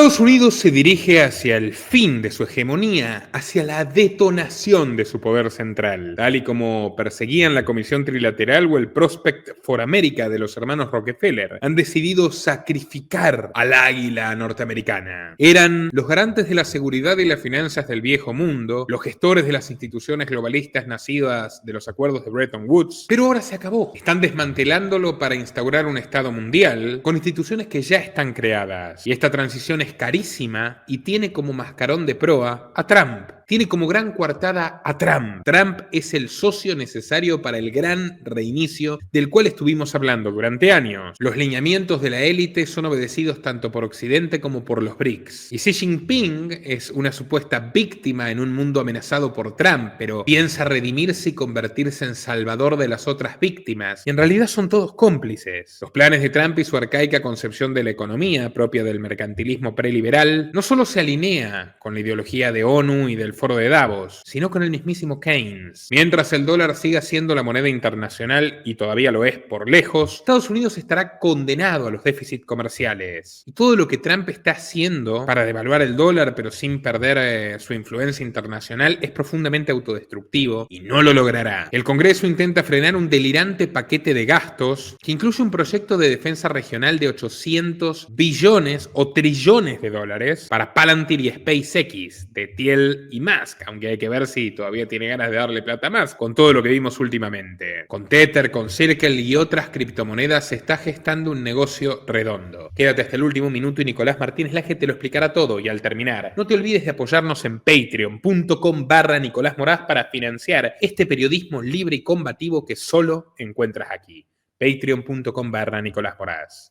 Estados Unidos se dirige hacia el fin de su hegemonía, hacia la detonación de su poder central, tal y como perseguían la Comisión Trilateral o el Prospect for America de los hermanos Rockefeller. Han decidido sacrificar al águila norteamericana. Eran los garantes de la seguridad y las finanzas del viejo mundo, los gestores de las instituciones globalistas nacidas de los acuerdos de Bretton Woods, pero ahora se acabó. Están desmantelándolo para instaurar un Estado mundial con instituciones que ya están creadas. Y esta transición es carísima y tiene como mascarón de proa a Trump. Tiene como gran coartada a Trump. Trump es el socio necesario para el gran reinicio del cual estuvimos hablando durante años. Los lineamientos de la élite son obedecidos tanto por Occidente como por los BRICS. Y Xi Jinping es una supuesta víctima en un mundo amenazado por Trump, pero piensa redimirse y convertirse en salvador de las otras víctimas. Y en realidad son todos cómplices. Los planes de Trump y su arcaica concepción de la economía, propia del mercantilismo preliberal, no solo se alinea con la ideología de ONU y del Foro de Davos, sino con el mismísimo Keynes. Mientras el dólar siga siendo la moneda internacional, y todavía lo es por lejos, Estados Unidos estará condenado a los déficits comerciales. Y todo lo que Trump está haciendo para devaluar el dólar, pero sin perder su influencia internacional, es profundamente autodestructivo y no lo logrará. El Congreso intenta frenar un delirante paquete de gastos que incluye un proyecto de defensa regional de 800 billones o trillones de dólares para Palantir y SpaceX, de Thiel y Musk, aunque hay que ver si todavía tiene ganas de darle plata más con todo lo que vimos últimamente. Con Tether, con Circle y otras criptomonedas se está gestando un negocio redondo. Quédate hasta el último minuto y Nicolás Martínez Laje te lo explicará todo. Y al terminar, no te olvides de apoyarnos en patreon.com/Nicolás Moraz para financiar este periodismo libre y combativo que solo encuentras aquí. Patreon.com/Nicolás Moraz.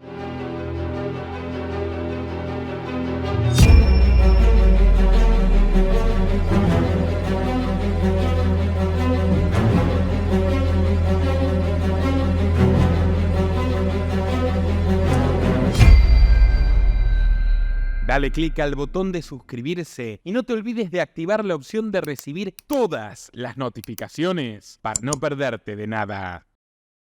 Dale clic al botón de suscribirse y no te olvides de activar la opción de recibir todas las notificaciones para no perderte de nada.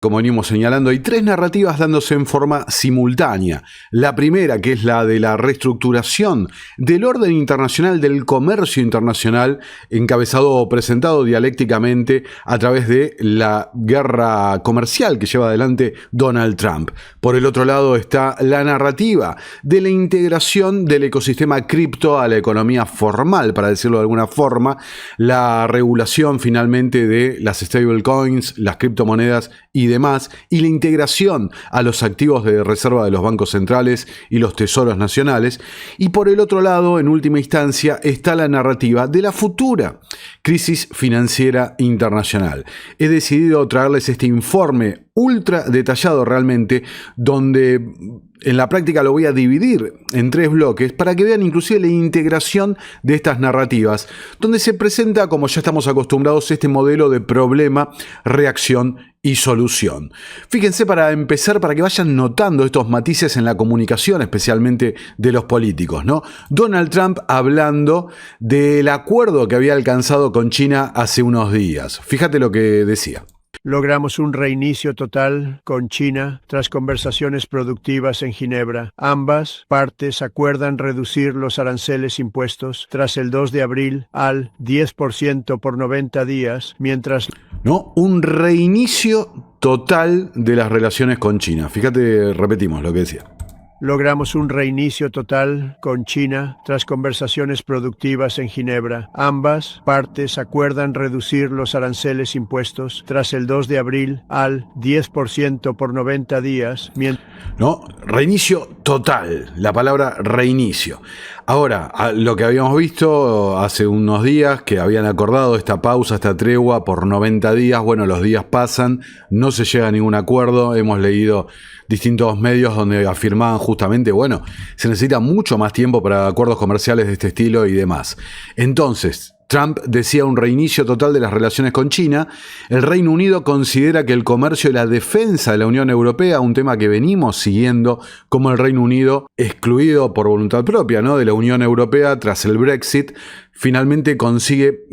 Como venimos señalando, hay tres narrativas dándose en forma simultánea. La primera, que es la de la reestructuración del orden internacional, del comercio internacional, encabezado o presentado dialécticamente a través de la guerra comercial que lleva adelante Donald Trump. Por el otro lado está la narrativa de la integración del ecosistema cripto a la economía formal, para decirlo de alguna forma, la regulación finalmente de las stablecoins, las criptomonedas y demás, y la integración a los activos de reserva de los bancos centrales y los tesoros nacionales. Y por el otro lado, en última instancia, está la narrativa de la futura crisis financiera internacional. He decidido traerles este informe ultra detallado realmente, donde en la práctica lo voy a dividir en tres bloques para que vean inclusive la integración de estas narrativas, donde se presenta, como ya estamos acostumbrados, este modelo de problema, reacción y solución. Fíjense, para empezar, para que vayan notando estos matices en la comunicación, especialmente de los políticos, ¿no? Donald Trump hablando del acuerdo que había alcanzado con China hace unos días. Fíjate lo que decía. Logramos un reinicio total con China tras conversaciones productivas en Ginebra. Ambas partes acuerdan reducir los aranceles impuestos tras el 2 de abril al 10% por 90 días, mientras... ¿No? Un reinicio total de las relaciones con China. Fíjate, repetimos lo que decía. Logramos un reinicio total con China tras conversaciones productivas en Ginebra. Ambas partes acuerdan reducir los aranceles impuestos tras el 2 de abril al 10% por 90 días. No, reinicio total, la palabra reinicio. Ahora, lo que habíamos visto hace unos días, que habían acordado esta pausa, esta tregua por 90 días, bueno, los días pasan, no se llega a ningún acuerdo, hemos leído distintos medios donde afirmaban justamente, bueno, se necesita mucho más tiempo para acuerdos comerciales de este estilo y demás. Entonces, Trump decía un reinicio total de las relaciones con China. El Reino Unido considera que el comercio y la defensa de la Unión Europea, un tema que venimos siguiendo, como el Reino Unido, excluido por voluntad propia, ¿no?, de la Unión Europea tras el Brexit, finalmente consigue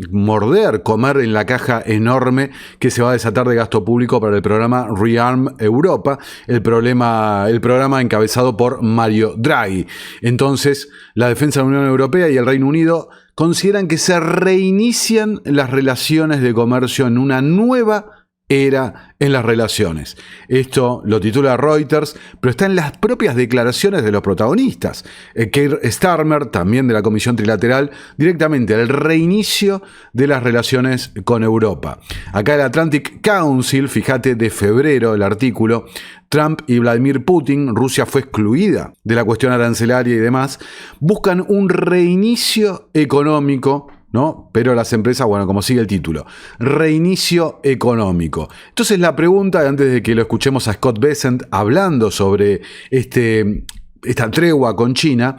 comer en la caja enorme que se va a desatar de gasto público para el programa Rearm Europa, el programa encabezado por Mario Draghi. Entonces, la defensa de la Unión Europea y el Reino Unido consideran que se reinician las relaciones de comercio en una nueva era en las relaciones. Esto lo titula Reuters, pero está en las propias declaraciones de los protagonistas. Keir Starmer, también de la Comisión Trilateral, directamente el reinicio de las relaciones con Europa. Acá el Atlantic Council, fíjate, de febrero el artículo, Trump y Vladimir Putin, Rusia fue excluida de la cuestión arancelaria y demás, buscan un reinicio económico, ¿no? Pero las empresas, bueno, como sigue el título, reinicio económico. Entonces la pregunta, antes de que lo escuchemos a Scott Bessent hablando sobre esta tregua con China,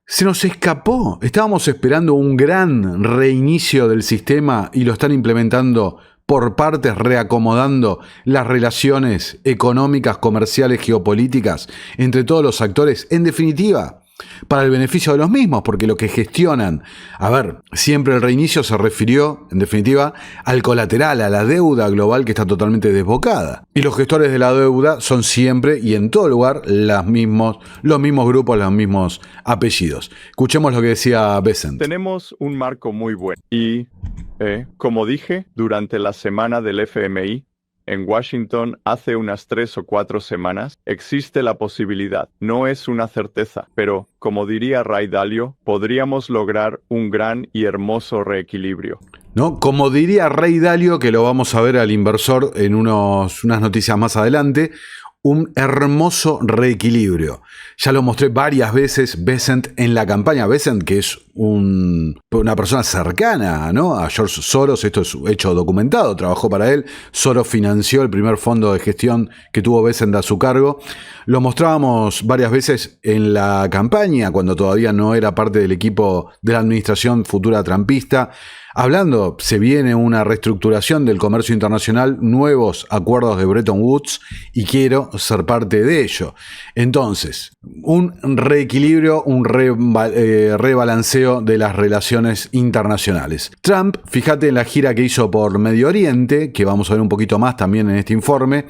se nos escapó. Estábamos esperando un gran reinicio del sistema y lo están implementando por partes, reacomodando las relaciones económicas, comerciales, geopolíticas entre todos los actores. En definitiva, para el beneficio de los mismos, porque lo que gestionan, siempre el reinicio se refirió, en definitiva, al colateral, a la deuda global que está totalmente desbocada. Y los gestores de la deuda son siempre y en todo lugar los mismos grupos, los mismos apellidos. Escuchemos lo que decía Bessent. Tenemos un marco muy bueno y, como dije, durante la semana del FMI, en Washington hace unas 3 o 4 semanas, existe la posibilidad, no es una certeza, pero, como diría Ray Dalio, podríamos lograr un gran y hermoso reequilibrio. ¿No? Como diría Ray Dalio, que lo vamos a ver al inversor en unas noticias más adelante, un hermoso reequilibrio. Ya lo mostré varias veces Bessent en la campaña. Bessent, que es una persona cercana, ¿no?, a George Soros, esto es hecho documentado, trabajó para él. Soros financió el primer fondo de gestión que tuvo Bessent a su cargo. Lo mostrábamos varias veces en la campaña, cuando todavía no era parte del equipo de la administración futura trumpista. Hablando, se viene una reestructuración del comercio internacional, nuevos acuerdos de Bretton Woods, y quiero ser parte de ello. Entonces, un reequilibrio, un rebalanceo de las relaciones internacionales. Trump, fíjate en la gira que hizo por Medio Oriente, que vamos a ver un poquito más también en este informe,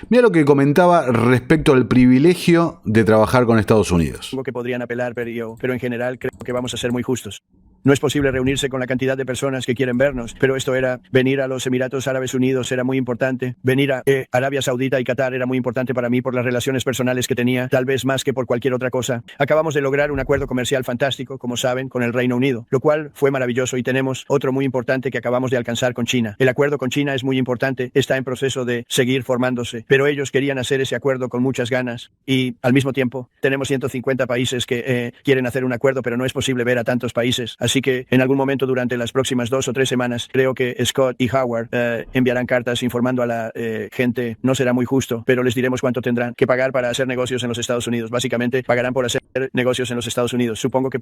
mira lo que comentaba respecto al privilegio de trabajar con Estados Unidos. Que podrían apelar, pero en general creo que vamos a ser muy justos. No es posible reunirse con la cantidad de personas que quieren vernos, pero esto era venir a los Emiratos Árabes Unidos era muy importante, venir a Arabia Saudita y Qatar era muy importante para mí por las relaciones personales que tenía, tal vez más que por cualquier otra cosa. Acabamos de lograr un acuerdo comercial fantástico, como saben, con el Reino Unido, lo cual fue maravilloso, y tenemos otro muy importante que acabamos de alcanzar con China. El acuerdo con China es muy importante, está en proceso de seguir formándose, pero ellos querían hacer ese acuerdo con muchas ganas, y al mismo tiempo tenemos 150 países que quieren hacer un acuerdo, pero no es posible ver a tantos países. Así que en algún momento durante las próximas 2 o 3 semanas, creo que Scott y Howard enviarán cartas informando a la gente. No será muy justo, pero les diremos cuánto tendrán que pagar para hacer negocios en los Estados Unidos. Básicamente, pagarán por hacer negocios en los Estados Unidos. Supongo que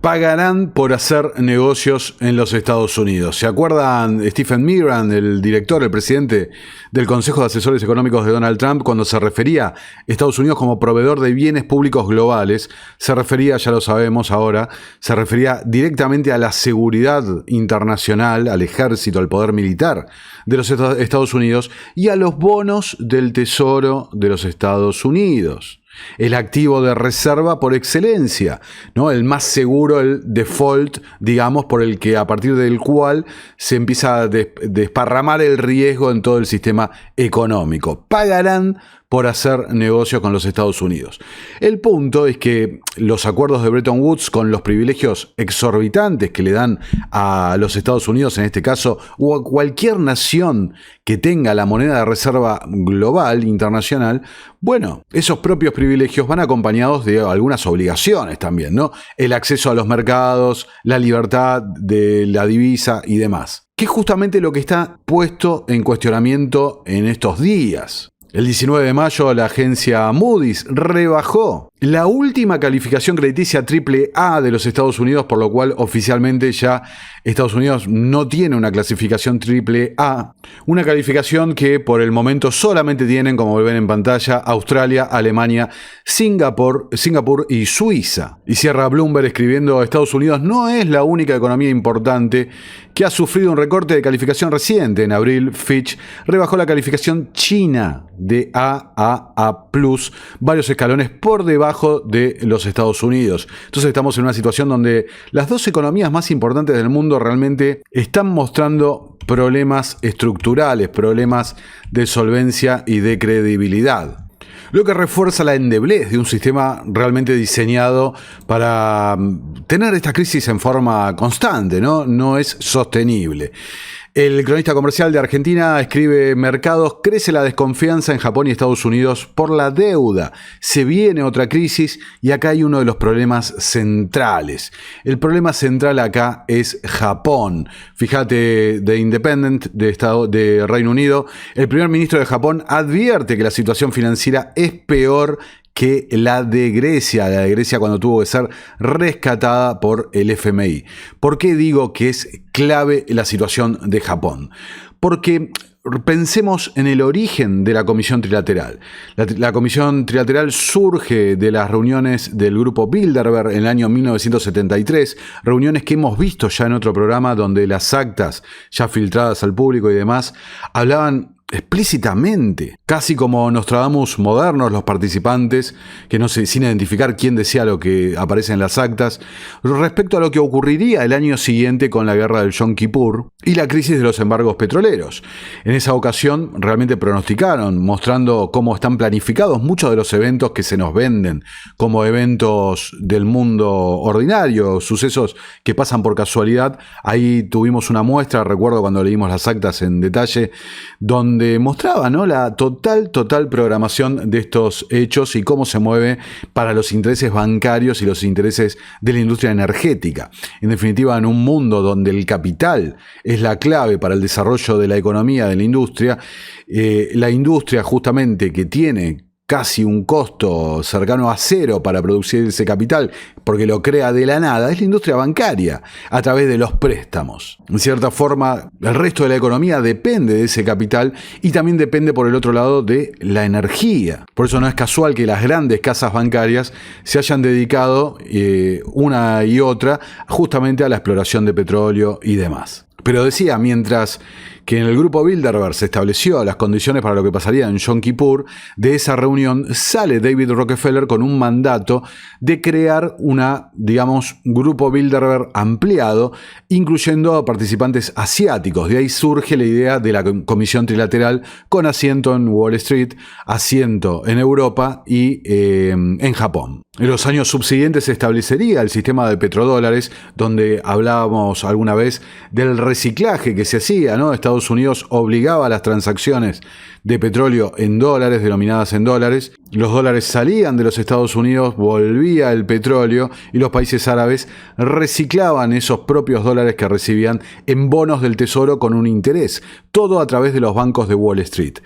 pagarán por hacer negocios en los Estados Unidos. ¿Se acuerdan Stephen Miran, el presidente del Consejo de Asesores Económicos de Donald Trump, cuando se refería a Estados Unidos como proveedor de bienes públicos globales? Se refería, ya lo sabemos ahora, se refería directamente a la seguridad internacional, al ejército, al poder militar de los Estados Unidos y a los bonos del Tesoro de los Estados Unidos. El activo de reserva por excelencia, ¿no? El más seguro, el default, digamos, por el que a partir del cual se empieza a desparramar el riesgo en todo el sistema económico. Pagarán por hacer negocio con los Estados Unidos. El punto es que los acuerdos de Bretton Woods, con los privilegios exorbitantes que le dan a los Estados Unidos en este caso, o a cualquier nación que tenga la moneda de reserva global, internacional, bueno, esos propios privilegios van acompañados de algunas obligaciones también, ¿no? El acceso a los mercados, la libertad de la divisa y demás, que es justamente lo que está puesto en cuestionamiento en estos días. El 19 de mayo la agencia Moody's rebajó la última calificación crediticia AAA de los Estados Unidos, por lo cual oficialmente ya Estados Unidos no tiene una clasificación AAA, una calificación que por el momento solamente tienen, como ven en pantalla, Australia, Alemania, Singapur y Suiza. Y cierra Bloomberg escribiendo: Estados Unidos no es la única economía importante que ha sufrido un recorte de calificación reciente. En abril, Fitch rebajó la calificación china de A a A+, varios escalones por debajo de los Estados Unidos. Entonces estamos en una situación donde las dos economías más importantes del mundo realmente están mostrando problemas estructurales, problemas de solvencia y de credibilidad. Lo que refuerza la endeblez de un sistema realmente diseñado para tener esta crisis en forma constante, ¿no? No es sostenible. El cronista comercial de Argentina escribe: mercados, crece la desconfianza en Japón y Estados Unidos por la deuda. Se viene otra crisis y acá hay uno de los problemas centrales. El problema central acá es Japón. Fíjate, The Independent de Reino Unido, el primer ministro de Japón advierte que la situación financiera es peor que la de Grecia cuando tuvo que ser rescatada por el FMI. ¿Por qué digo que es clave la situación de Japón? Porque pensemos en el origen de la Comisión Trilateral. La Comisión Trilateral surge de las reuniones del grupo Bilderberg en el año 1973, reuniones que hemos visto ya en otro programa donde las actas ya filtradas al público y demás hablaban explícitamente, casi como Nostradamus modernos, los participantes, que no sé, sin identificar quién decía lo que aparece en las actas, respecto a lo que ocurriría el año siguiente con la guerra del Yom Kippur y la crisis de los embargos petroleros. En esa ocasión realmente pronosticaron, mostrando cómo están planificados muchos de los eventos que se nos venden como eventos del mundo ordinario, sucesos que pasan por casualidad. Ahí tuvimos una muestra, recuerdo cuando leímos las actas en detalle, donde mostraba, ¿no?, la total programación de estos hechos y cómo se mueve para los intereses bancarios y los intereses de la industria energética. En definitiva, en un mundo donde el capital es la clave para el desarrollo de la economía, de la industria justamente que tiene casi un costo cercano a cero para producir ese capital, porque lo crea de la nada, es la industria bancaria, a través de los préstamos. En cierta forma, el resto de la economía depende de ese capital y también depende, por el otro lado, de la energía. Por eso no es casual que las grandes casas bancarias se hayan dedicado, una y otra, justamente a la exploración de petróleo y demás. Pero decía, mientras que en el grupo Bilderberg se estableció las condiciones para lo que pasaría en Yom Kippur, de esa reunión sale David Rockefeller con un mandato de crear grupo Bilderberg ampliado, incluyendo a participantes asiáticos. De ahí surge la idea de la Comisión Trilateral con asiento en Wall Street, asiento en Europa y en Japón. En los años subsiguientes se establecería el sistema de petrodólares, donde hablábamos alguna vez del reciclaje que se hacía, ¿no? Estados Unidos obligaba a las transacciones de petróleo en dólares, denominadas en dólares. Los dólares salían de los Estados Unidos, volvía el petróleo y los países árabes reciclaban esos propios dólares que recibían en bonos del tesoro con un interés. Todo a través de los bancos de Wall Street.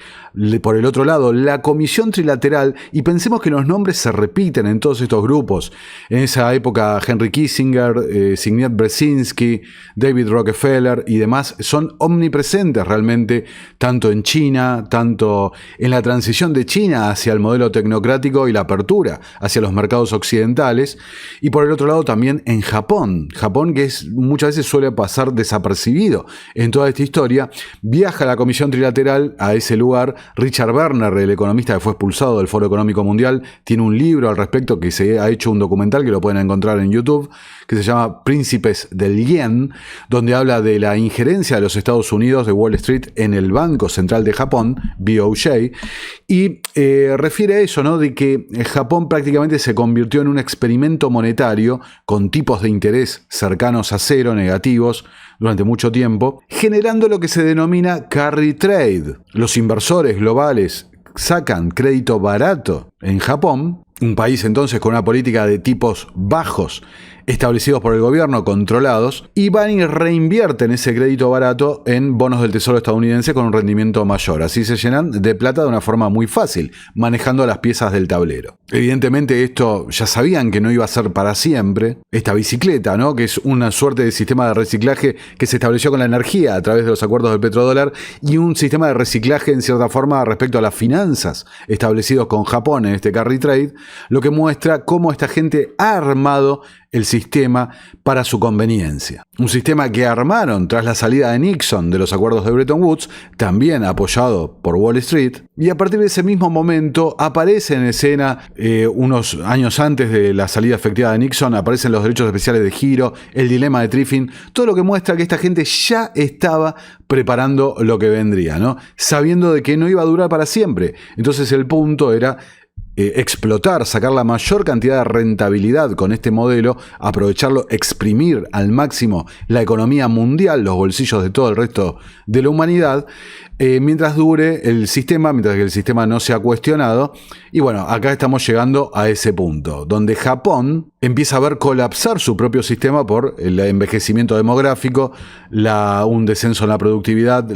Por el otro lado, la Comisión Trilateral, y pensemos que los nombres se repiten en todos estos grupos. En esa época, Henry Kissinger, Zbigniew Brzezinski, David Rockefeller y demás son omnipresentes realmente, tanto en China, tanto en la transición de China hacia el modelo tecnocrático y la apertura hacia los mercados occidentales, y por el otro lado también en Japón, que muchas veces suele pasar desapercibido en toda esta historia. Viaja la Comisión Trilateral a ese lugar. Richard Werner, el economista que fue expulsado del Foro Económico Mundial, tiene un libro al respecto, que se ha hecho un documental que lo pueden encontrar en YouTube, que se llama Príncipes del Yen, donde habla de la injerencia de los Estados Unidos, de Wall Street, en el Banco Central de Japón, BOJ, y refiere a eso, ¿no?, de que Japón prácticamente se convirtió en un experimento monetario con tipos de interés cercanos a cero, negativos, durante mucho tiempo, generando lo que se denomina carry trade. Los inversores globales sacan crédito barato en Japón Un país entonces con una política de tipos bajos establecidos por el gobierno, controlados, y van y reinvierten ese crédito barato en bonos del Tesoro estadounidense con un rendimiento mayor. Así se llenan de plata de una forma muy fácil, manejando las piezas del tablero. Evidentemente esto ya sabían que no iba a ser para siempre. Esta bicicleta, ¿no?, que es una suerte de sistema de reciclaje que se estableció con la energía a través de los acuerdos del petrodólar y un sistema de reciclaje en cierta forma respecto a las finanzas establecidos con Japón en este carry trade, lo que muestra cómo esta gente ha armado el sistema para su conveniencia. Un sistema que armaron tras la salida de Nixon de los acuerdos de Bretton Woods, también apoyado por Wall Street, y a partir de ese mismo momento aparece en escena, unos años antes de la salida efectiva de Nixon, aparecen los derechos especiales de giro, el dilema de Triffin, todo lo que muestra que esta gente ya estaba preparando lo que vendría, ¿no?, sabiendo de que no iba a durar para siempre. Entonces el punto era explotar, sacar la mayor cantidad de rentabilidad con este modelo, aprovecharlo, exprimir al máximo la economía mundial, los bolsillos de todo el resto de la humanidad, mientras dure el sistema, mientras que el sistema no sea cuestionado. Y bueno, acá estamos llegando a ese punto, donde Japón empieza a ver colapsar su propio sistema por el envejecimiento demográfico, un descenso en la productividad,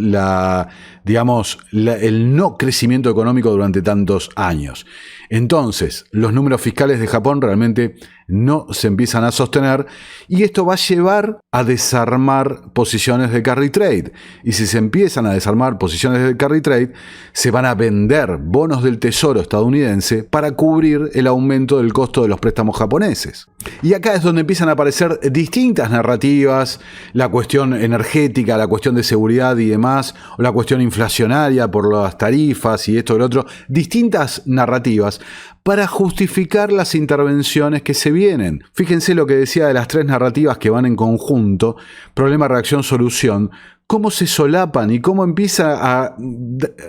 el no crecimiento económico durante tantos años. Entonces, los números fiscales de Japón realmente no se empiezan a sostener y esto va a llevar a desarmar posiciones de carry trade. Y si se empiezan a desarmar posiciones de carry trade, se van a vender bonos del Tesoro estadounidense para cubrir el aumento del costo de los préstamos japoneses. Y acá es donde empiezan a aparecer distintas narrativas, la cuestión energética, la cuestión de seguridad y demás, o la cuestión inflacionaria por las tarifas y esto y lo otro, distintas narrativas para justificar las intervenciones que se vienen. Fíjense lo que decía de las tres narrativas que van en conjunto, problema, reacción, solución, cómo se solapan y cómo empieza a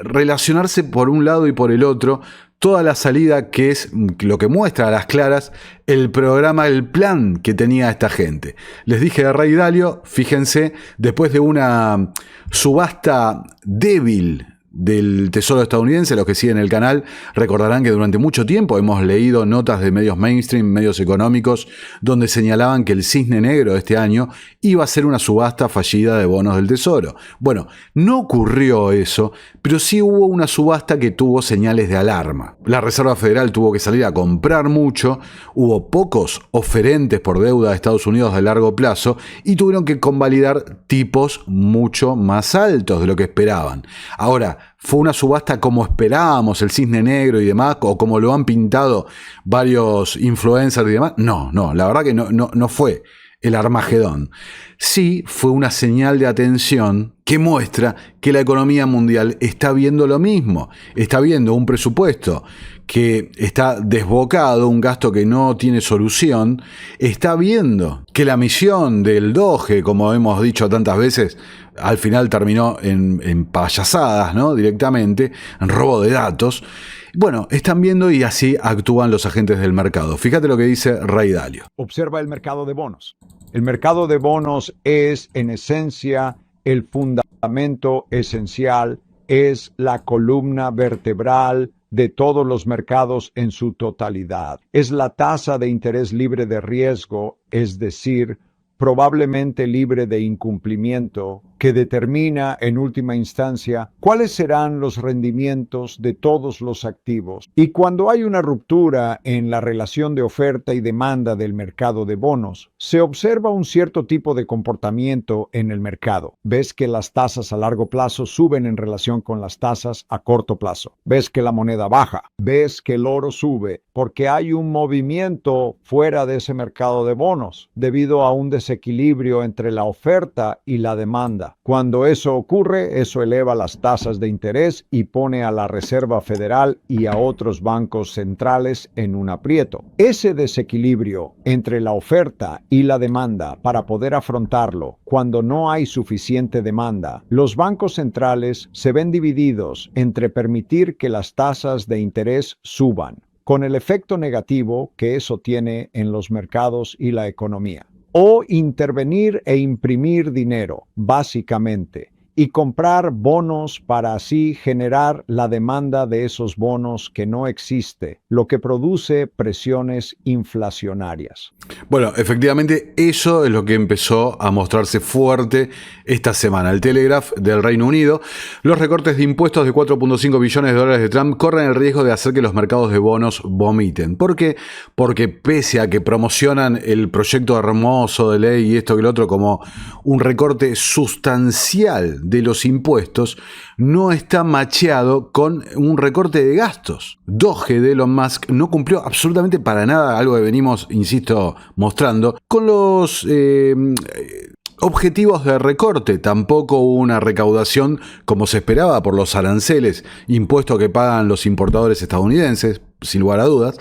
relacionarse por un lado y por el otro toda la salida, que es lo que muestra a las claras el programa, el plan que tenía esta gente. Les dije de Ray Dalio, fíjense, después de una subasta débil del Tesoro estadounidense, los que siguen el canal recordarán que durante mucho tiempo hemos leído notas de medios mainstream, medios económicos, donde señalaban que el cisne negro de este año iba a ser una subasta fallida de bonos del Tesoro. Bueno, no ocurrió eso, pero sí hubo una subasta que tuvo señales de alarma. La Reserva Federal tuvo que salir a comprar mucho, hubo pocos oferentes por deuda de Estados Unidos de largo plazo y tuvieron que convalidar tipos mucho más altos de lo que esperaban. Ahora, ¿fue una subasta como esperábamos, el cisne negro y demás, o como lo han pintado varios influencers y demás? No, la verdad que no fue el Armagedón. Sí fue una señal de atención que muestra que la economía mundial está viendo lo mismo, está viendo un presupuesto que está desbocado, un gasto que no tiene solución, está viendo que la misión del Doge, como hemos dicho tantas veces, al final terminó en payasadas, ¿no?, directamente, en robo de datos. Bueno, están viendo y así actúan los agentes del mercado. Fíjate lo que dice Ray Dalio. Observa el mercado de bonos. El mercado de bonos es, en esencia, el fundamento esencial, es la columna vertebral de todos los mercados en su totalidad. Es la tasa de interés libre de riesgo, es decir, probablemente libre de incumplimiento, que determina en última instancia cuáles serán los rendimientos de todos los activos. Y cuando hay una ruptura en la relación de oferta y demanda del mercado de bonos, se observa un cierto tipo de comportamiento en el mercado. Ves que las tasas a largo plazo suben en relación con las tasas a corto plazo. Ves que la moneda baja. Ves que el oro sube porque hay un movimiento fuera de ese mercado de bonos debido a un desequilibrio entre la oferta y la demanda. Cuando eso ocurre, eso eleva las tasas de interés y pone a la Reserva Federal y a otros bancos centrales en un aprieto. Ese desequilibrio entre la oferta y la demanda, para poder afrontarlo, cuando no hay suficiente demanda, los bancos centrales se ven divididos entre permitir que las tasas de interés suban, con el efecto negativo que eso tiene en los mercados y la economía, o intervenir e imprimir dinero, básicamente, y comprar bonos para así generar la demanda de esos bonos que no existe, lo que produce presiones inflacionarias. Bueno, efectivamente eso es lo que empezó a mostrarse fuerte esta semana. El Telegraph del Reino Unido: los recortes de impuestos de 4.5 billones de dólares de Trump corren el riesgo de hacer que los mercados de bonos vomiten. ¿Por qué? Porque pese a que promocionan el proyecto hermoso de ley y esto que lo otro como un recorte sustancial de los impuestos, no está macheado con un recorte de gastos. Doge de Elon Musk no cumplió absolutamente para nada algo que venimos, insisto, mostrando con los objetivos de recorte. Tampoco hubo una recaudación como se esperaba por los aranceles, impuestos que pagan los importadores estadounidenses, sin lugar a dudas.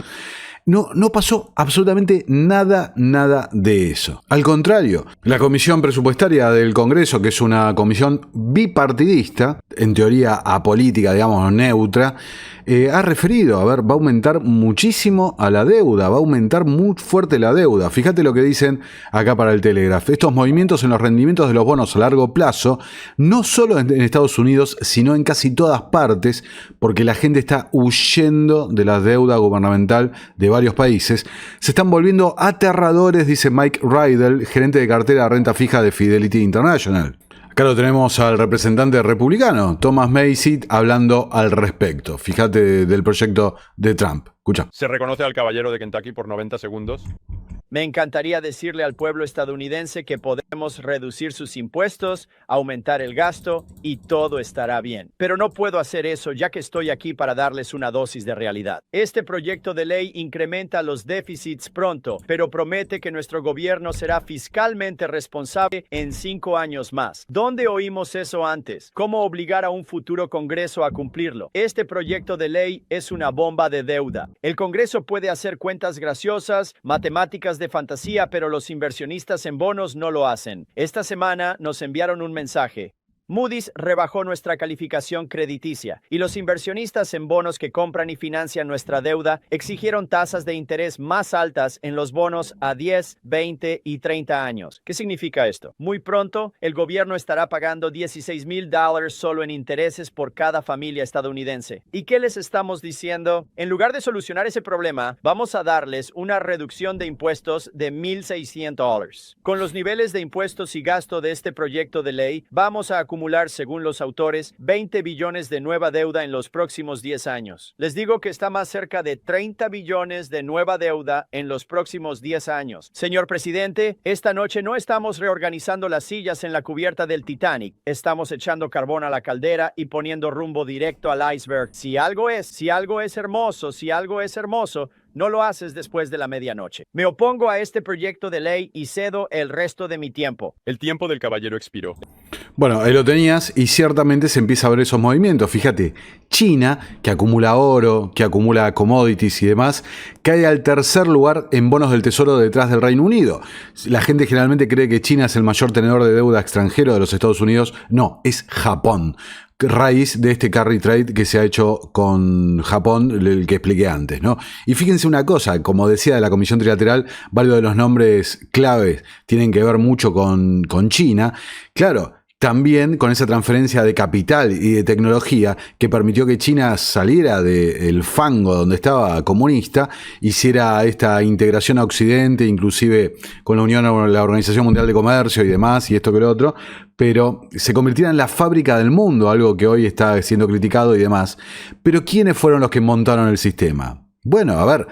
No pasó absolutamente nada de eso. Al contrario, la Comisión Presupuestaria del Congreso, que es una comisión bipartidista, en teoría apolítica, digamos, neutra, ha referido, va a aumentar muchísimo a la deuda, va a aumentar muy fuerte la deuda. Fíjate lo que dicen acá para el Telegraph. Estos movimientos en los rendimientos de los bonos a largo plazo, no solo en Estados Unidos, sino en casi todas partes, porque la gente está huyendo de la deuda gubernamental de varios países, se están volviendo aterradores, dice Mike Rydell, gerente de cartera de renta fija de Fidelity International. Acá lo tenemos al representante republicano, Thomas Macy, hablando al respecto. Fíjate del proyecto de Trump. Escucha. Se reconoce al caballero de Kentucky por 90 segundos. Me encantaría decirle al pueblo estadounidense que podemos reducir sus impuestos, aumentar el gasto y todo estará bien. Pero no puedo hacer eso ya que estoy aquí para darles una dosis de realidad. Este proyecto de ley incrementa los déficits pronto, pero promete que nuestro gobierno será fiscalmente responsable en 5 años más. ¿Dónde oímos eso antes? ¿Cómo obligar a un futuro Congreso a cumplirlo? Este proyecto de ley es una bomba de deuda. El Congreso puede hacer cuentas graciosas, matemáticas de fantasía, pero los inversionistas en bonos no lo hacen. Esta semana nos enviaron un mensaje. Moody's rebajó nuestra calificación crediticia y los inversionistas en bonos que compran y financian nuestra deuda exigieron tasas de interés más altas en los bonos a 10, 20 y 30 años. ¿Qué significa esto? Muy pronto, el gobierno estará pagando $16,000 solo en intereses por cada familia estadounidense. ¿Y qué les estamos diciendo? En lugar de solucionar ese problema, vamos a darles una reducción de impuestos de $1,600. Con los niveles de impuestos y gasto de este proyecto de ley, vamos a acumular, según los autores, 20 billones de nueva deuda en los próximos 10 años. Les digo que está más cerca de 30 billones de nueva deuda en los próximos 10 años. Señor presidente, esta noche no estamos reorganizando las sillas en la cubierta del Titanic. Estamos echando carbón a la caldera y poniendo rumbo directo al iceberg. Si algo es hermoso, no lo haces después de la medianoche. Me opongo a este proyecto de ley y cedo el resto de mi tiempo. El tiempo del caballero expiró. Bueno, ahí lo tenías y ciertamente se empieza a ver esos movimientos. Fíjate, China, que acumula oro, que acumula commodities y demás, cae al tercer lugar en bonos del tesoro detrás del Reino Unido. La gente generalmente cree que China es el mayor tenedor de deuda extranjero de los Estados Unidos. No, es Japón. Raíz de este carry trade que se ha hecho con Japón, el que expliqué antes, ¿no? Y fíjense una cosa, como decía de la Comisión Trilateral, varios de los nombres claves tienen que ver mucho con China. Claro, también con esa transferencia de capital y de tecnología que permitió que China saliera del fango donde estaba comunista, hiciera esta integración a Occidente, inclusive con la Unión, la Organización Mundial de Comercio y demás, y esto que lo otro, pero se convirtiera en la fábrica del mundo, algo que hoy está siendo criticado y demás. Pero ¿quiénes fueron los que montaron el sistema? Bueno, a ver,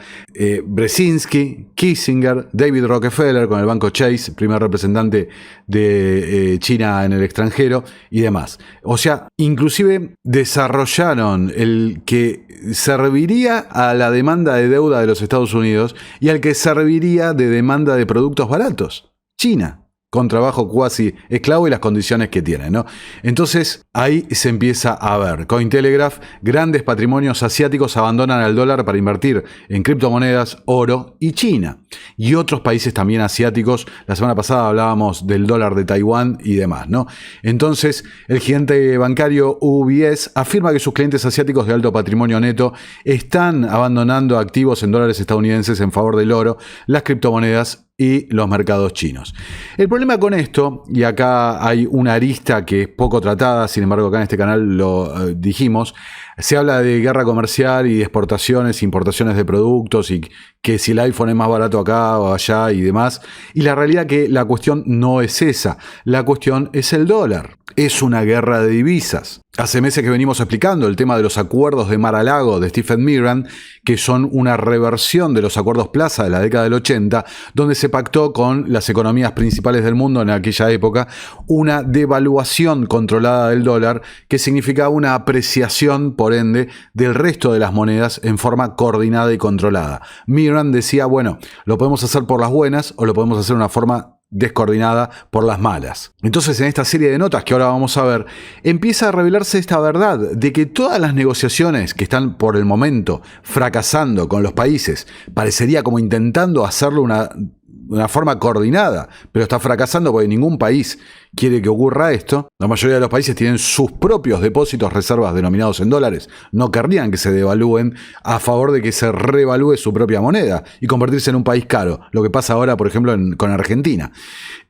Brzezinski, Kissinger, David Rockefeller con el banco Chase, primer representante de China en el extranjero y demás. O sea, inclusive desarrollaron el que serviría a la demanda de deuda de los Estados Unidos y al que serviría de demanda de productos baratos. China. Con trabajo cuasi esclavo y las condiciones que tiene, ¿no? Entonces, ahí se empieza a ver. Cointelegraph, grandes patrimonios asiáticos abandonan al dólar para invertir en criptomonedas, oro y China. Y otros países también asiáticos. La semana pasada hablábamos del dólar de Taiwán y demás, ¿no? Entonces, el gigante bancario UBS afirma que sus clientes asiáticos de alto patrimonio neto están abandonando activos en dólares estadounidenses en favor del oro, las criptomonedas y los mercados chinos. El problema con esto, y acá hay una arista que es poco tratada, sin embargo acá en este canal lo dijimos, se habla de guerra comercial y de exportaciones, importaciones de productos y que si el iPhone es más barato acá o allá y demás. Y la realidad que la cuestión no es esa, la cuestión es el dólar. Es una guerra de divisas. Hace meses que venimos explicando el tema de los acuerdos de Mar-a-Lago de Stephen Miran, que son una reversión de los acuerdos Plaza de la década del 80, donde se pactó con las economías principales del mundo en aquella época una devaluación controlada del dólar, que significaba una apreciación, por ende, del resto de las monedas en forma coordinada y controlada. Miran decía, bueno, lo podemos hacer por las buenas o lo podemos hacer de una forma descoordinada por las malas. Entonces, en esta serie de notas que ahora vamos a ver, empieza a revelarse esta verdad de que todas las negociaciones que están por el momento fracasando con los países, parecería como intentando hacerlo una forma coordinada, pero está fracasando porque ningún país quiere que ocurra esto. La mayoría de los países tienen sus propios depósitos, reservas denominados en dólares. No querrían que se devalúen a favor de que se revalúe su propia moneda y convertirse en un país caro. Lo que pasa ahora, por ejemplo, con Argentina.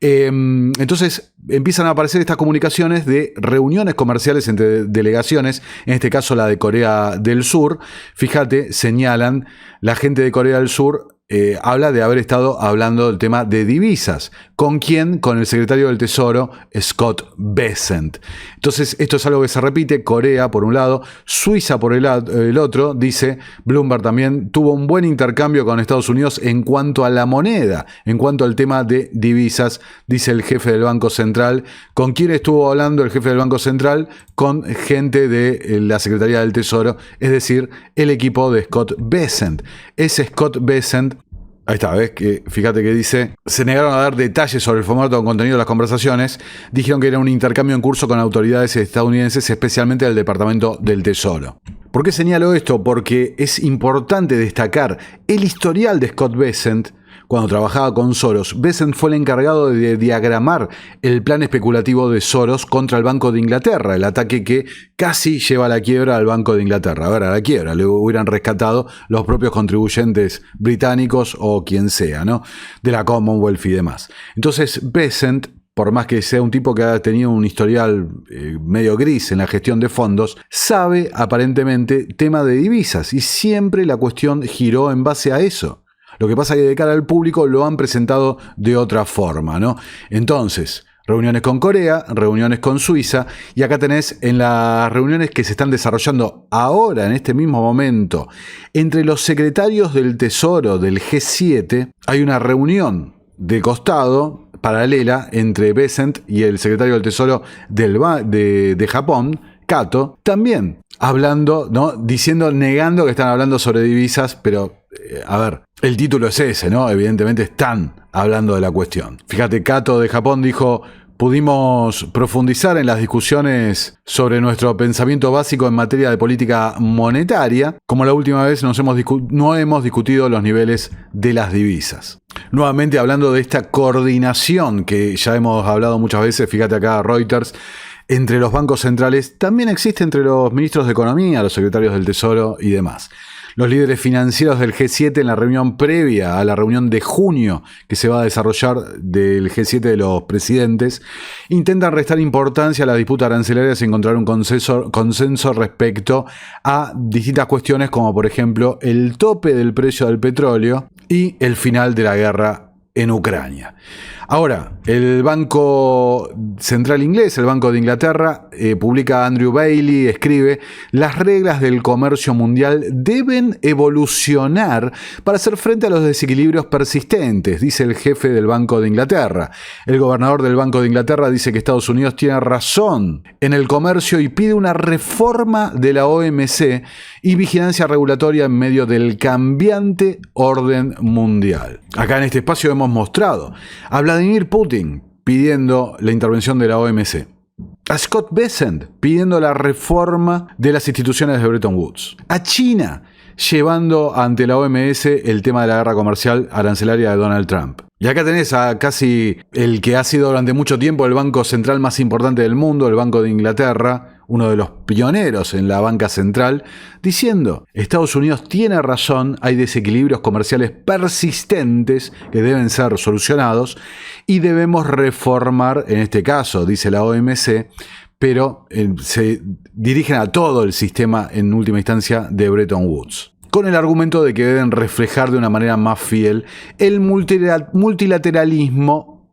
Entonces empiezan a aparecer estas comunicaciones de reuniones comerciales entre delegaciones, en este caso la de Corea del Sur. Fíjate, señalan la gente de Corea del Sur. Habla de haber estado hablando del tema de divisas. ¿Con quién? Con el secretario del Tesoro, Scott Bessent. Entonces, esto es algo que se repite. Corea, por un lado, Suiza, por el otro, dice Bloomberg también, tuvo un buen intercambio con Estados Unidos en cuanto a la moneda, en cuanto al tema de divisas, dice el jefe del Banco Central. ¿Con quién estuvo hablando el jefe del Banco Central? Con gente de la Secretaría del Tesoro, es decir, el equipo de Scott Bessent. Ese Scott Bessent, ahí está, ¿ves? Fíjate que dice, se negaron a dar detalles sobre el formato o contenido de las conversaciones, dijeron que era un intercambio en curso con autoridades estadounidenses, especialmente del Departamento del Tesoro. ¿Por qué señalo esto? Porque es importante destacar el historial de Scott Bessent. Cuando trabajaba con Soros, Bessent fue el encargado de diagramar el plan especulativo de Soros contra el Banco de Inglaterra, el ataque que casi lleva a la quiebra al Banco de Inglaterra. A ver, a la quiebra, le hubieran rescatado los propios contribuyentes británicos o quien sea, ¿no? De la Commonwealth y demás. Entonces, Bessent, por más que sea un tipo que ha tenido un historial medio gris en la gestión de fondos, sabe aparentemente tema de divisas y siempre la cuestión giró en base a eso. Lo que pasa es que de cara al público lo han presentado de otra forma, ¿no? Entonces, reuniones con Corea, reuniones con Suiza, y acá tenés en las reuniones que se están desarrollando ahora, en este mismo momento, entre los secretarios del Tesoro del G7, hay una reunión de costado paralela entre Bessent y el secretario del Tesoro de Japón, Kato, también hablando, ¿no? Negando que están hablando sobre divisas, pero, a ver, el título es ese, ¿no? Evidentemente están hablando de la cuestión. Fíjate, Kato de Japón dijo, pudimos profundizar en las discusiones sobre nuestro pensamiento básico en materia de política monetaria, como la última vez no hemos discutido los niveles de las divisas. Nuevamente hablando de esta coordinación que ya hemos hablado muchas veces, fíjate acá Reuters, entre los bancos centrales, también existe entre los ministros de Economía, los secretarios del Tesoro y demás. Los líderes financieros del G7 en la reunión previa a la reunión de junio que se va a desarrollar del G7 de los presidentes intentan restar importancia a la disputa arancelaria y encontrar un consenso respecto a distintas cuestiones como por ejemplo el tope del precio del petróleo y el final de la guerra en Ucrania. Ahora, el Banco Central Inglés, el Banco de Inglaterra, publica Andrew Bailey, escribe, las reglas del comercio mundial deben evolucionar para hacer frente a los desequilibrios persistentes, dice el jefe del Banco de Inglaterra. El gobernador del Banco de Inglaterra dice que Estados Unidos tiene razón en el comercio y pide una reforma de la OMC y vigilancia regulatoria en medio del cambiante orden mundial. Acá en este espacio hemos mostrado a Vladimir Putin pidiendo la intervención de la OMC, a Scott Bessent pidiendo la reforma de las instituciones de Bretton Woods, a China llevando ante la OMS el tema de la guerra comercial arancelaria de Donald Trump. Y acá tenés a casi el que ha sido durante mucho tiempo el banco central más importante del mundo, el Banco de Inglaterra, uno de los pioneros en la banca central, diciendo: Estados Unidos tiene razón, hay desequilibrios comerciales persistentes que deben ser solucionados y debemos reformar, en este caso, dice la OMC, pero se dirigen a todo el sistema, en última instancia, de Bretton Woods, con el argumento de que deben reflejar de una manera más fiel el multilateralismo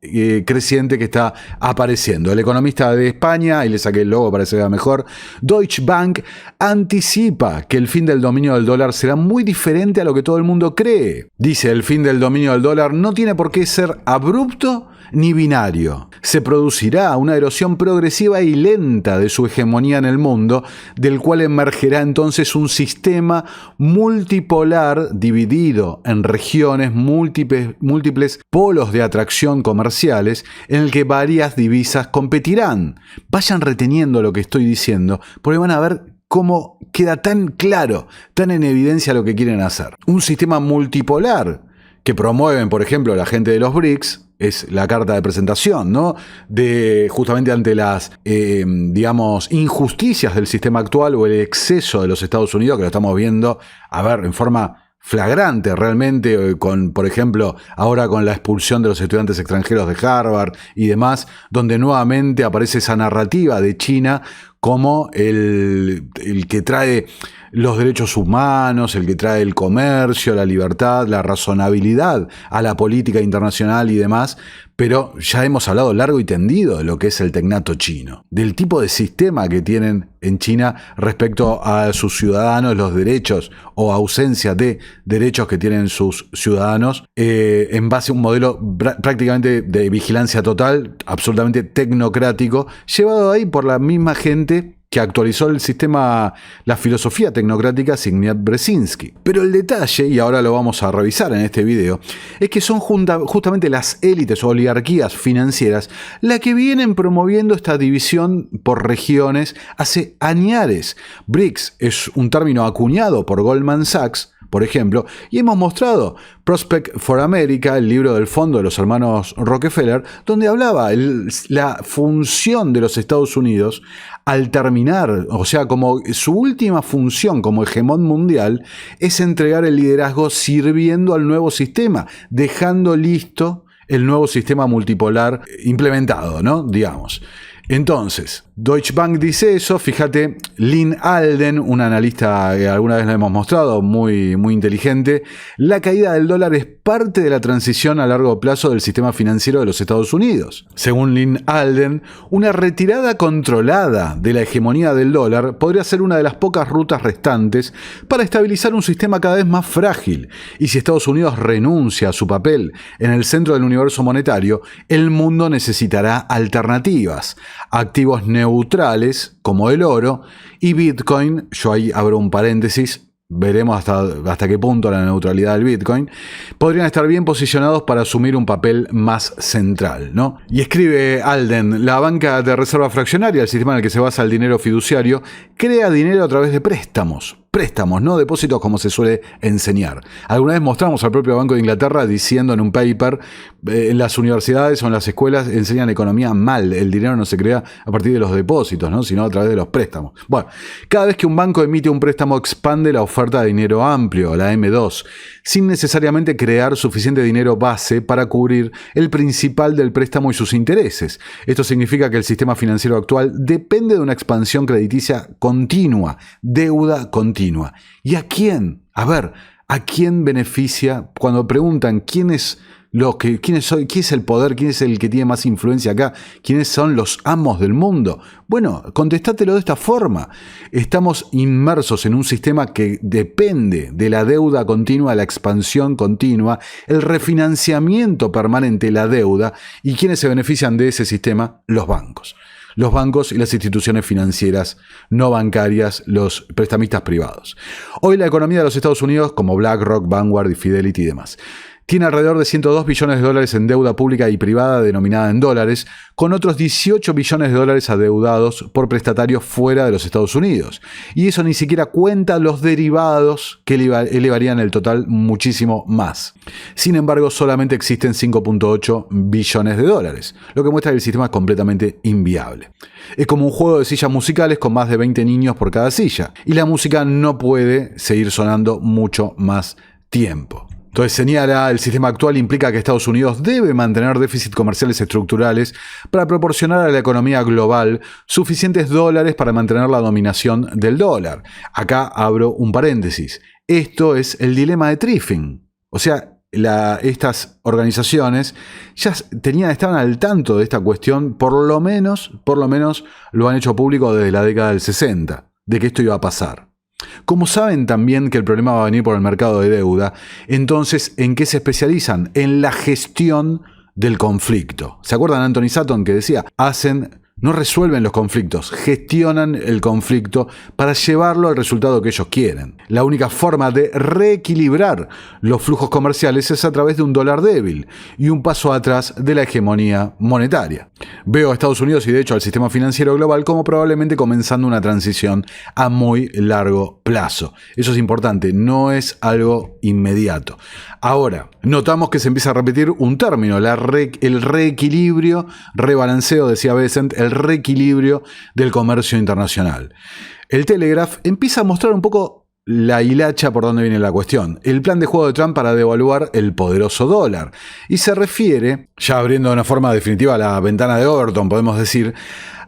creciente que está apareciendo. El economista de España, y le saqué el logo para que se vea mejor, Deutsche Bank, anticipa que el fin del dominio del dólar será muy diferente a lo que todo el mundo cree. Dice: el fin del dominio del dólar no tiene por qué ser abrupto ni binario. Se producirá una erosión progresiva y lenta de su hegemonía en el mundo, del cual emergerá entonces un sistema multipolar dividido en regiones, múltiples polos de atracción comerciales, en el que varias divisas competirán. Vayan reteniendo lo que estoy diciendo, porque van a ver cómo queda tan claro, tan en evidencia lo que quieren hacer. Un sistema multipolar que promueven, por ejemplo, la gente de los BRICS, es la carta de presentación, ¿no? De justamente ante las, injusticias del sistema actual o el exceso de los Estados Unidos, que lo estamos viendo, en forma flagrante realmente, por ejemplo, ahora con la expulsión de los estudiantes extranjeros de Harvard y demás, donde nuevamente aparece esa narrativa de China como el que trae los derechos humanos, el que trae el comercio, la libertad, la razonabilidad a la política internacional y demás, pero ya hemos hablado largo y tendido de lo que es el tecnato chino, del tipo de sistema que tienen en China respecto a sus ciudadanos, los derechos o ausencia de derechos que tienen sus ciudadanos, en base a un modelo prácticamente de vigilancia total, absolutamente tecnocrático, llevado ahí por la misma gente que actualizó el sistema, la filosofía tecnocrática Zbigniew Brzezinski. Pero el detalle, y ahora lo vamos a revisar en este video, es que son justamente las élites o oligarquías financieras las que vienen promoviendo esta división por regiones hace añares. BRICS es un término acuñado por Goldman Sachs, por ejemplo, y hemos mostrado Prospect for America, el libro del fondo de los hermanos Rockefeller, donde hablaba la función de los Estados Unidos al terminar, o sea, como su última función como hegemón mundial, es entregar el liderazgo sirviendo al nuevo sistema, dejando listo el nuevo sistema multipolar implementado, ¿no? Digamos. Entonces, Deutsche Bank dice eso. Fíjate, Lynn Alden, un analista que alguna vez lo hemos mostrado, muy inteligente: la caída del dólar es parte de la transición a largo plazo del sistema financiero de los Estados Unidos. Según Lynn Alden, una retirada controlada de la hegemonía del dólar podría ser una de las pocas rutas restantes para estabilizar un sistema cada vez más frágil. Y si Estados Unidos renuncia a su papel en el centro del universo monetario, el mundo necesitará alternativas, activos neutrales como el oro y Bitcoin. Yo ahí abro un paréntesis, veremos hasta qué punto la neutralidad del Bitcoin, podrían estar bien posicionados para asumir un papel más central, ¿no? Y escribe Alden: la banca de reserva fraccionaria, el sistema en el que se basa el dinero fiduciario, crea dinero a través de préstamos, no depósitos como se suele enseñar. Alguna vez mostramos al propio Banco de Inglaterra diciendo en un paper: en las universidades o en las escuelas enseñan economía mal, el dinero no se crea a partir de los depósitos, ¿no? Sino a través de los préstamos. Bueno, cada vez que un banco emite un préstamo expande la oferta de dinero amplio, la M2, sin necesariamente crear suficiente dinero base para cubrir el principal del préstamo y sus intereses. Esto significa que el sistema financiero actual depende de una expansión crediticia continua, deuda continua. ¿Y a quién? ¿A quién beneficia? Cuando preguntan quién es el poder, quién es el que tiene más influencia acá, quiénes son los amos del mundo. Bueno, contestátelo de esta forma. Estamos inmersos en un sistema que depende de la deuda continua, la expansión continua, el refinanciamiento permanente de la deuda. ¿Y quiénes se benefician de ese sistema? Los bancos. Los bancos y las instituciones financieras no bancarias, los prestamistas privados. Hoy la economía de los Estados Unidos, como BlackRock, Vanguard y Fidelity y demás, Tiene alrededor de 102 billones de dólares en deuda pública y privada denominada en dólares, con otros 18 billones de dólares adeudados por prestatarios fuera de los Estados Unidos. Y eso ni siquiera cuenta los derivados que elevarían el total muchísimo más. Sin embargo, solamente existen 5.8 billones de dólares, lo que muestra que el sistema es completamente inviable. Es como un juego de sillas musicales con más de 20 niños por cada silla, y la música no puede seguir sonando mucho más tiempo. Entonces señala, el sistema actual implica que Estados Unidos debe mantener déficits comerciales estructurales para proporcionar a la economía global suficientes dólares para mantener la dominación del dólar. Acá abro un paréntesis. Esto es el dilema de Triffin. O sea, estas organizaciones ya estaban al tanto de esta cuestión, por lo menos lo han hecho público desde la década del 60, de que esto iba a pasar. Como saben también que el problema va a venir por el mercado de deuda, entonces, ¿en qué se especializan? En la gestión del conflicto. ¿Se acuerdan de Anthony Sutton que decía? No resuelven los conflictos, gestionan el conflicto para llevarlo al resultado que ellos quieren. La única forma de reequilibrar los flujos comerciales es a través de un dólar débil y un paso atrás de la hegemonía monetaria. Veo a Estados Unidos y de hecho al sistema financiero global como probablemente comenzando una transición a muy largo plazo. Eso es importante, no es algo inmediato. Ahora, notamos que se empieza a repetir un término, el reequilibrio, rebalanceo, decía Besant, el reequilibrio del comercio internacional. El Telegraph empieza a mostrar un poco la hilacha por donde viene la cuestión. El plan de juego de Trump para devaluar el poderoso dólar. Y se refiere, ya abriendo de una forma definitiva la ventana de Overton, podemos decir,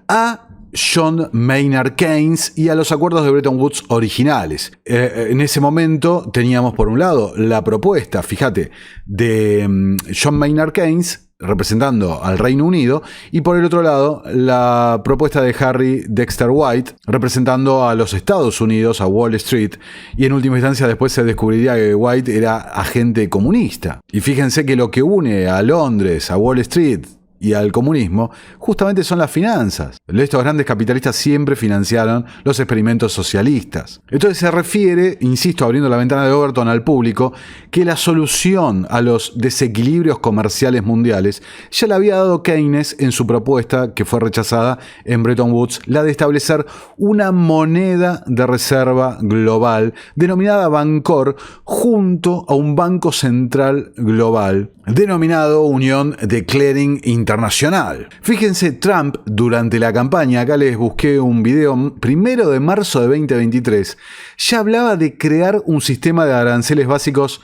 a John Maynard Keynes y a los acuerdos de Bretton Woods originales. En ese momento teníamos por un lado la propuesta, fíjate, de John Maynard Keynes representando al Reino Unido y por el otro lado la propuesta de Harry Dexter White representando a los Estados Unidos, a Wall Street, y en última instancia después se descubriría que White era agente comunista. Y fíjense que lo que une a Londres, a Wall Street y al comunismo, justamente son las finanzas. Estos grandes capitalistas siempre financiaron los experimentos socialistas. Entonces se refiere, insisto, abriendo la ventana de Overton al público, que la solución a los desequilibrios comerciales mundiales ya la había dado Keynes en su propuesta, que fue rechazada en Bretton Woods, la de establecer una moneda de reserva global denominada Bancor junto a un banco central global denominado Unión de Clearing Internacional. Fíjense, Trump durante la campaña, acá les busqué un video 1 de marzo de 2023, ya hablaba de crear un sistema de aranceles básicos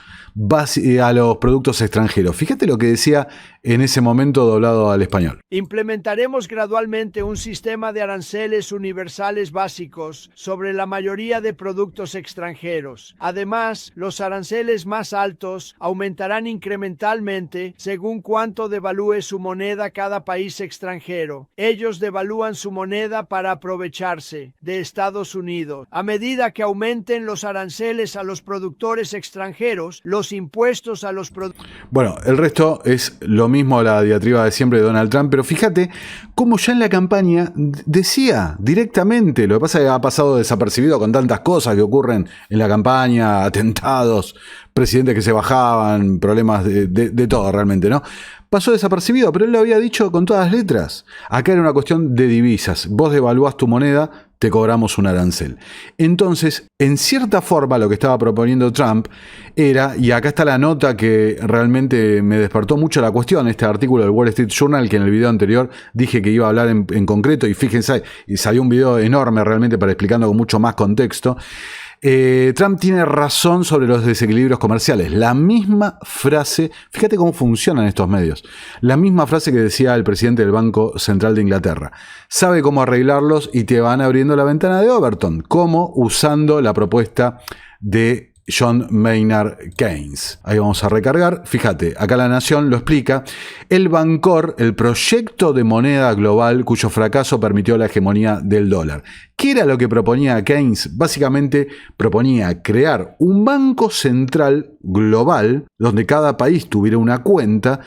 a los productos extranjeros. Fíjate lo que decía en ese momento doblado al español. Implementaremos gradualmente un sistema de aranceles universales básicos sobre la mayoría de productos extranjeros. Además, los aranceles más altos aumentarán incrementalmente según cuánto devalúe su moneda cada país extranjero. Ellos devalúan su moneda para aprovecharse de Estados Unidos. A medida que aumenten los aranceles a los productores extranjeros, los impuestos a los productores... Bueno, el resto es lo mismo la diatriba de siempre de Donald Trump, pero fíjate cómo ya en la campaña decía directamente, lo que pasa es que ha pasado desapercibido con tantas cosas que ocurren en la campaña, atentados, presidentes que se bajaban, problemas de todo realmente, ¿no? Pasó desapercibido, pero él lo había dicho con todas las letras. Acá era una cuestión de divisas. Vos devaluás tu moneda, te cobramos un arancel. Entonces, en cierta forma, lo que estaba proponiendo Trump era, y acá está la nota que realmente me despertó mucho la cuestión, este artículo del Wall Street Journal, que en el video anterior dije que iba a hablar en concreto, y fíjense, y salió un video enorme realmente para explicando con mucho más contexto. Trump tiene razón sobre los desequilibrios comerciales. La misma frase, fíjate cómo funcionan estos medios, la misma frase que decía el presidente del Banco Central de Inglaterra. Sabe cómo arreglarlos y te van abriendo la ventana de Overton. ¿Cómo? Usando la propuesta de John Maynard Keynes. Ahí vamos a recargar. Fíjate, acá La Nación lo explica. El Bancor, el proyecto de moneda global cuyo fracaso permitió la hegemonía del dólar. ¿Qué era lo que proponía Keynes? Básicamente proponía crear un banco central global donde cada país tuviera una cuenta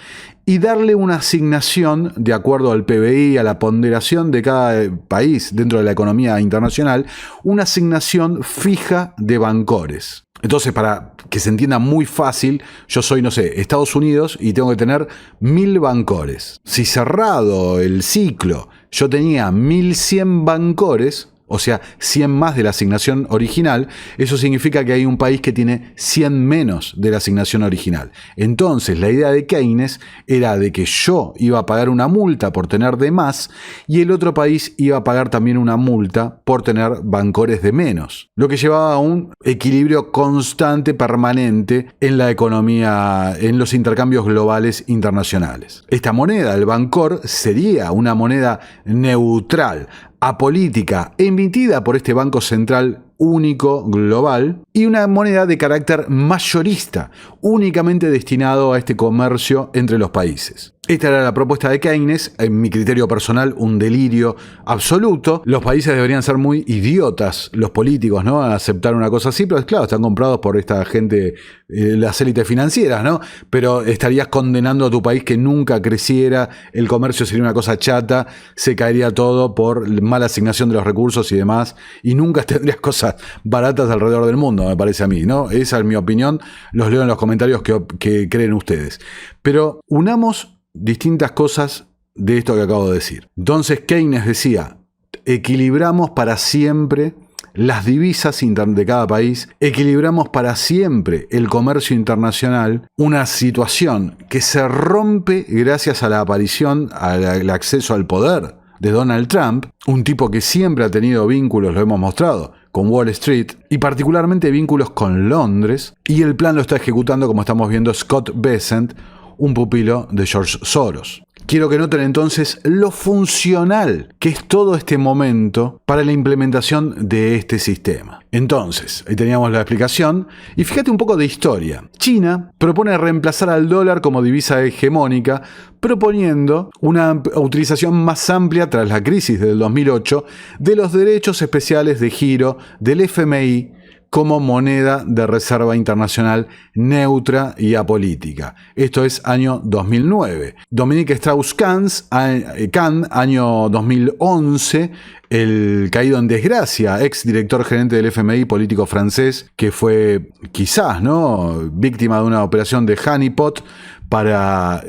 y darle una asignación de acuerdo al PBI, a la ponderación de cada país dentro de la economía internacional, una asignación fija de bancores. Entonces, para que se entienda muy fácil, yo soy, no sé, Estados Unidos y tengo que tener 1000 bancores. Si cerrado el ciclo yo tenía 1100 bancores, o sea, 100 más de la asignación original, eso significa que hay un país que tiene 100 menos de la asignación original. Entonces, la idea de Keynes era de que yo iba a pagar una multa por tener de más y el otro país iba a pagar también una multa por tener bancores de menos, lo que llevaba a un equilibrio constante, permanente en la economía, en los intercambios globales internacionales. Esta moneda, el bancor, sería una moneda neutral, apolítica, emitida por este Banco Central único, global, y una moneda de carácter mayorista, únicamente destinado a este comercio entre los países. Esta era la propuesta de Keynes, en mi criterio personal, un delirio absoluto. Los países deberían ser muy idiotas, los políticos, ¿no?, a aceptar una cosa así, pero claro, están comprados por esta gente, las élites financieras, ¿no? Pero estarías condenando a tu país que nunca creciera, el comercio sería una cosa chata, se caería todo por mala asignación de los recursos y demás, y nunca tendrías cosas baratas alrededor del mundo, me parece a mí, ¿no? Esa es mi opinión, los leo en los comentarios que creen ustedes. Pero unamos distintas cosas de esto que acabo de decir. Entonces Keynes decía, equilibramos para siempre las divisas de cada país, equilibramos para siempre el comercio internacional, una situación que se rompe gracias a la aparición, al acceso al poder de Donald Trump, un tipo que siempre ha tenido vínculos, lo hemos mostrado, con Wall Street y particularmente vínculos con Londres, y el plan lo está ejecutando, como estamos viendo, Scott Bessent, un pupilo de George Soros. Quiero que noten entonces lo funcional que es todo este momento para la implementación de este sistema. Entonces, ahí teníamos la explicación y fíjate un poco de historia. China propone reemplazar al dólar como divisa hegemónica, proponiendo una utilización más amplia tras la crisis del 2008 de los derechos especiales de giro del FMI como moneda de reserva internacional neutra y apolítica. Esto es año 2009. Dominique Strauss-Kahn, año 2011, el caído en desgracia, ex director gerente del FMI, político francés, que fue quizás, ¿no?, víctima de una operación de honeypot para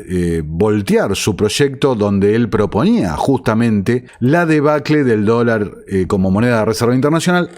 voltear su proyecto donde él proponía justamente la debacle del dólar como moneda de reserva internacional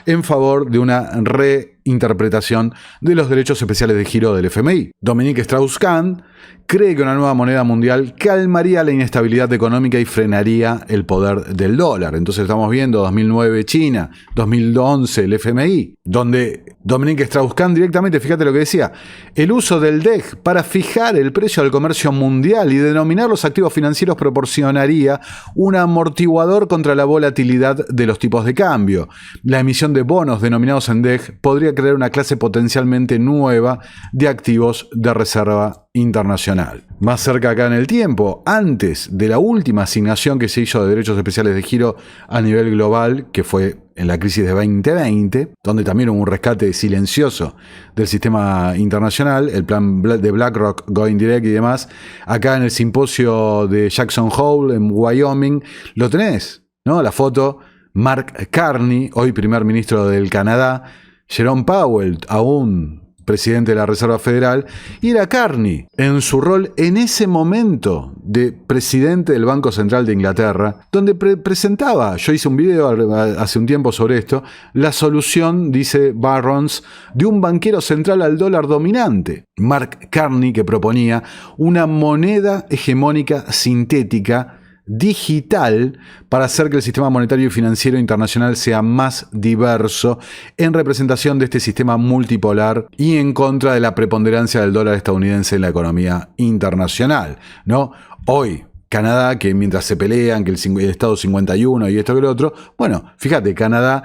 en favor de una reinterpretación de los derechos especiales de giro del FMI. Dominique Strauss-Kahn cree que una nueva moneda mundial calmaría la inestabilidad económica y frenaría el poder del dólar. Entonces estamos viendo 2009 China, 2011 el FMI, donde Dominique Strauss-Kahn directamente, fíjate lo que decía, el uso del DEG para fijar el precio del comercio mundial y denominar los activos financieros proporcionaría un amortiguador contra la volatilidad de los tipos de cambio. La emisión de bonos denominados en DEG podría crear una clase potencialmente nueva de activos de reserva internacional. Más cerca acá en el tiempo, antes de la última asignación que se hizo de derechos especiales de giro a nivel global, que fue en la crisis de 2020, donde también hubo un rescate silencioso del sistema internacional, el plan de BlackRock, Going Direct y demás, acá en el simposio de Jackson Hole en Wyoming, lo tenés, ¿no? La foto, Mark Carney, hoy primer ministro del Canadá, Jerome Powell, aún presidente de la Reserva Federal, y era Carney, en su rol en ese momento de presidente del Banco Central de Inglaterra, donde presentaba, yo hice un video hace un tiempo sobre esto, la solución, dice Barron's, de un banquero central al dólar dominante. Mark Carney, que proponía una moneda hegemónica sintética digital para hacer que el sistema monetario y financiero internacional sea más diverso en representación de este sistema multipolar y en contra de la preponderancia del dólar estadounidense en la economía internacional, ¿no? Hoy, Canadá, que mientras se pelean, que el Estado 51 y esto que lo otro, bueno, fíjate, Canadá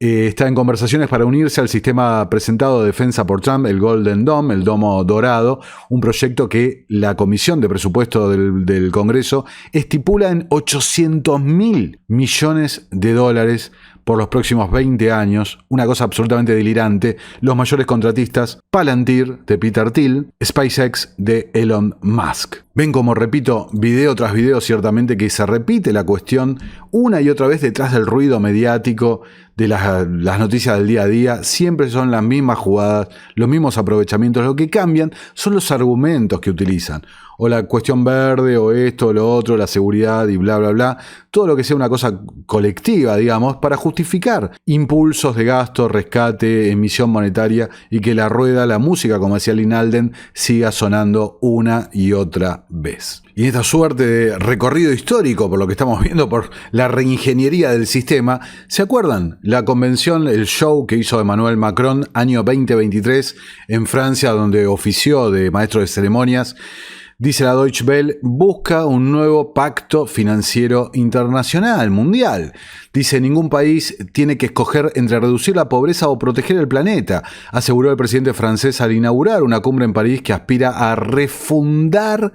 está en conversaciones para unirse al sistema presentado de defensa por Trump, el Golden Dome, el domo dorado, un proyecto que la Comisión de Presupuesto del Congreso estipula en $800.000 millones por los próximos 20 años, una cosa absolutamente delirante, los mayores contratistas, Palantir de Peter Thiel, SpaceX de Elon Musk. Ven como repito video tras video ciertamente que se repite la cuestión una y otra vez detrás del ruido mediático de las noticias del día a día. Siempre son las mismas jugadas, los mismos aprovechamientos. Lo que cambian son los argumentos que utilizan. O la cuestión verde, o esto, o lo otro, la seguridad y bla, bla, bla. Todo lo que sea una cosa colectiva, digamos, para justificar impulsos de gasto, rescate, emisión monetaria y que la rueda, la música, como decía Lynn Alden, siga sonando una y otra vez. Y en esta suerte de recorrido histórico, por lo que estamos viendo, por la reingeniería del sistema, ¿se acuerdan? La convención, el show que hizo Emmanuel Macron, año 2023, en Francia, donde ofició de maestro de ceremonias. Dice la Deutsche Welle, busca un nuevo pacto financiero internacional, mundial. Dice, ningún país tiene que escoger entre reducir la pobreza o proteger el planeta, aseguró el presidente francés al inaugurar una cumbre en París que aspira a refundar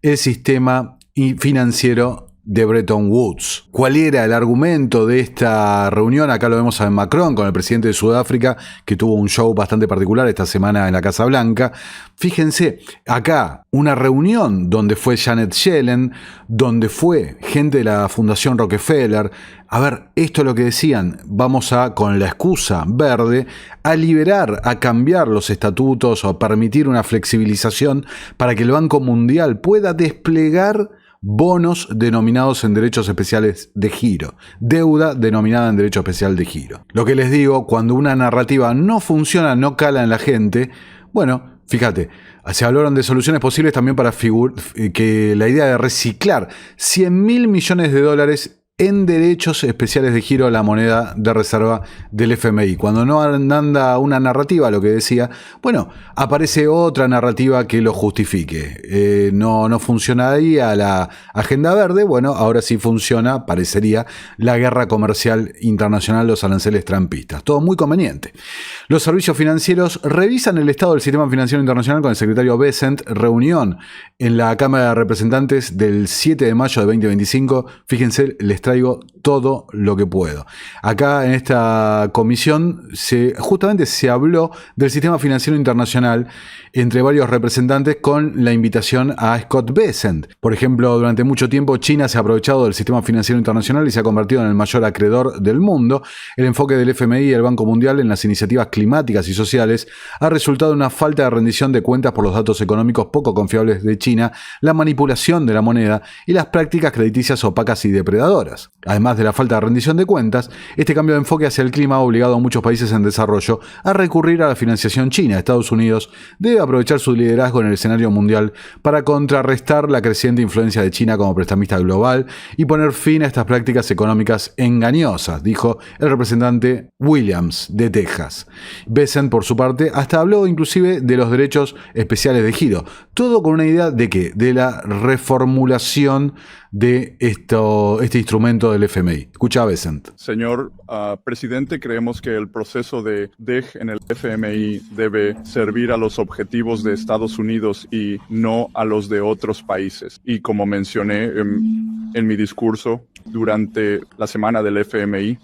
el sistema financiero de Bretton Woods. ¿Cuál era el argumento de esta reunión? Acá lo vemos a Macron con el presidente de Sudáfrica, que tuvo un show bastante particular esta semana en la Casa Blanca. Fíjense, acá una reunión donde fue Janet Yellen, donde fue gente de la Fundación Rockefeller. A ver, esto es lo que decían, vamos a, con la excusa verde, a liberar, a cambiar los estatutos o a permitir una flexibilización para que el Banco Mundial pueda desplegar bonos denominados en derechos especiales de giro, deuda denominada en derecho especial de giro. Lo que les digo, cuando una narrativa no funciona, no cala en la gente, bueno, fíjate, se hablaron de soluciones posibles también para que la idea de reciclar 100.000 millones de dólares en derechos especiales de giro a la moneda de reserva del FMI. Cuando no anda una narrativa, lo que decía, bueno, aparece otra narrativa que lo justifique. No funcionaría la agenda verde, bueno, ahora sí funciona, parecería, la guerra comercial internacional, los aranceles trampistas. Todo muy conveniente. Los servicios financieros revisan el estado del sistema financiero internacional con el secretario Bessent, reunión en la Cámara de Representantes del 7 de mayo de 2025. Fíjense, les traigo todo lo que puedo. Acá en esta comisión justamente se habló del sistema financiero internacional entre varios representantes con la invitación a Scott Bessent. Por ejemplo, durante mucho tiempo China se ha aprovechado del sistema financiero internacional y se ha convertido en el mayor acreedor del mundo. El enfoque del FMI y el Banco Mundial en las iniciativas climáticas y sociales ha resultado en una falta de rendición de cuentas por los datos económicos poco confiables de China, la manipulación de la moneda y las prácticas crediticias opacas y depredadoras. Además de la falta de rendición de cuentas, este cambio de enfoque hacia el clima ha obligado a muchos países en desarrollo a recurrir a la financiación china. Estados Unidos debe aprovechar su liderazgo en el escenario mundial para contrarrestar la creciente influencia de China como prestamista global y poner fin a estas prácticas económicas engañosas, dijo el representante Williams de Texas. Bessent, por su parte, hasta habló inclusive de los derechos especiales de giro. Todo con una idea de ¿qué? De la reformulación de este instrumento del FMI. Escucha a Bessent. Señor presidente, creemos que el proceso de DEG en el FMI debe servir a los objetivos de Estados Unidos y no a los de otros países. Y como mencioné en mi discurso durante la semana del FMI,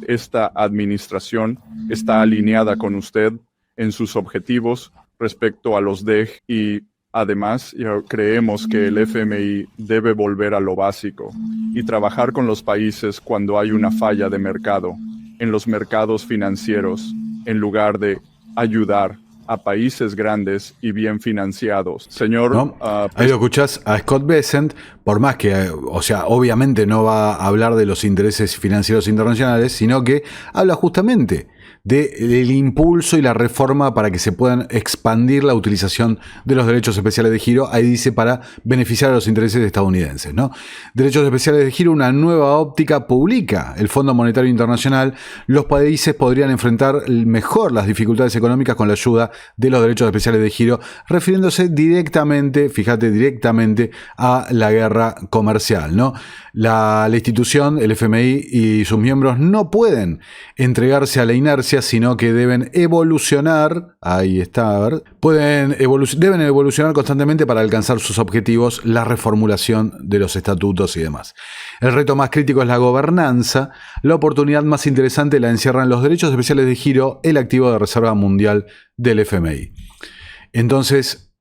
esta administración está alineada con usted en sus objetivos respecto a los DEG y además, creemos que el FMI debe volver a lo básico y trabajar con los países cuando hay una falla de mercado en los mercados financieros, en lugar de ayudar a países grandes y bien financiados. Señor... ¿No? Ahí lo escuchás a Scott Bessent, por más que, obviamente no va a hablar de los intereses financieros internacionales, sino que habla justamente del impulso y la reforma para que se puedan expandir la utilización de los derechos especiales de giro. Ahí dice para beneficiar a los intereses estadounidenses, ¿no? Derechos especiales de giro, una nueva óptica publica el Fondo Monetario Internacional. Los países podrían enfrentar mejor las dificultades económicas con la ayuda de los derechos especiales de giro, refiriéndose directamente, fíjate, directamente a la guerra comercial, ¿no? La institución, el FMI y sus miembros no pueden entregarse a la inercia inercia, sino que deben evolucionar, ahí está, a ver, deben evolucionar constantemente para alcanzar sus objetivos, la reformulación de los estatutos y demás. El reto más crítico es la gobernanza, la oportunidad más interesante la encierran los derechos especiales de giro, el activo de reserva mundial del FMI. Entonces,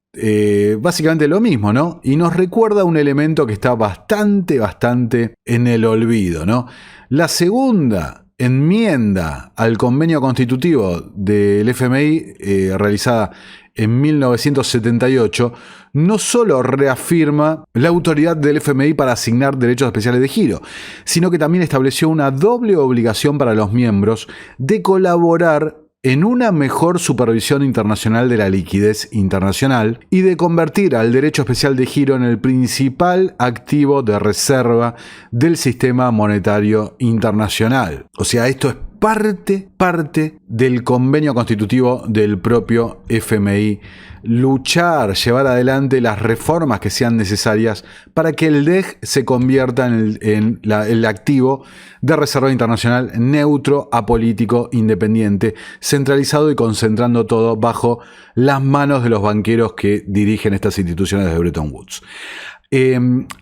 básicamente lo mismo, ¿no? Y nos recuerda un elemento que está bastante en el olvido, ¿no? La segunda enmienda al convenio constitutivo del FMI, realizada en 1978, no solo reafirma la autoridad del FMI para asignar derechos especiales de giro, sino que también estableció una doble obligación para los miembros de colaborar en una mejor supervisión internacional de la liquidez internacional y de convertir al derecho especial de giro en el principal activo de reserva del sistema monetario internacional. O sea, esto es parte del convenio constitutivo del propio FMI. Luchar, llevar adelante las reformas que sean necesarias para que el DEG se convierta en el activo de reserva internacional neutro, apolítico, independiente, centralizado y concentrando todo bajo las manos de los banqueros que dirigen estas instituciones de Bretton Woods.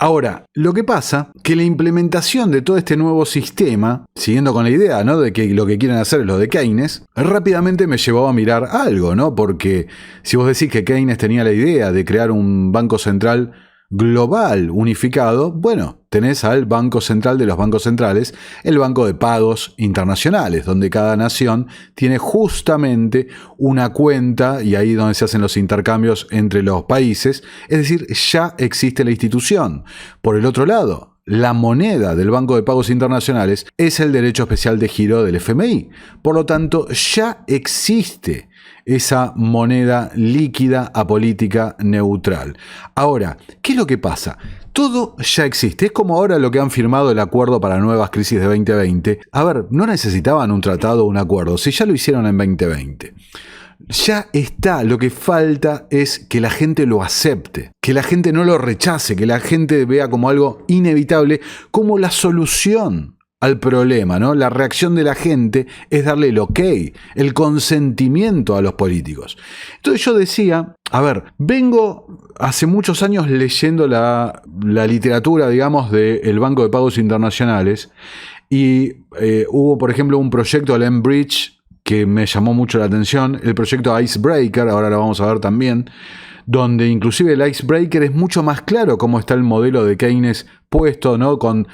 Ahora, lo que pasa que la implementación de todo este nuevo sistema, siguiendo con la idea, ¿no?, de que lo que quieren hacer es lo de Keynes, rápidamente me llevó a mirar algo, ¿no? Porque si vos decís que Keynes tenía la idea de crear un banco central global unificado, bueno, tenés al Banco Central de los bancos centrales, el Banco de Pagos Internacionales, donde cada nación tiene justamente una cuenta y ahí donde se hacen los intercambios entre los países, es decir, ya existe la institución. Por el otro lado, la moneda del Banco de Pagos Internacionales es el derecho especial de giro del FMI. Por lo tanto, ya existe esa moneda líquida, apolítica, neutral. Ahora, ¿qué es lo que pasa? Todo ya existe. Es como ahora lo que han firmado el acuerdo para nuevas crisis de 2020. A ver, no necesitaban un tratado o un acuerdo, si ya lo hicieron en 2020. Ya está, lo que falta es que la gente lo acepte, que la gente no lo rechace, que la gente vea como algo inevitable, como la solución al problema, ¿no? La reacción de la gente es darle el ok, el consentimiento a los políticos. Entonces yo decía, a ver, vengo hace muchos años leyendo la literatura, digamos, del Banco de Pagos Internacionales y hubo, por ejemplo, un proyecto, el Enbridge, que me llamó mucho la atención, el proyecto Icebreaker, ahora lo vamos a ver también, donde inclusive el Icebreaker es mucho más claro cómo está el modelo de Keynes puesto, ¿no?, con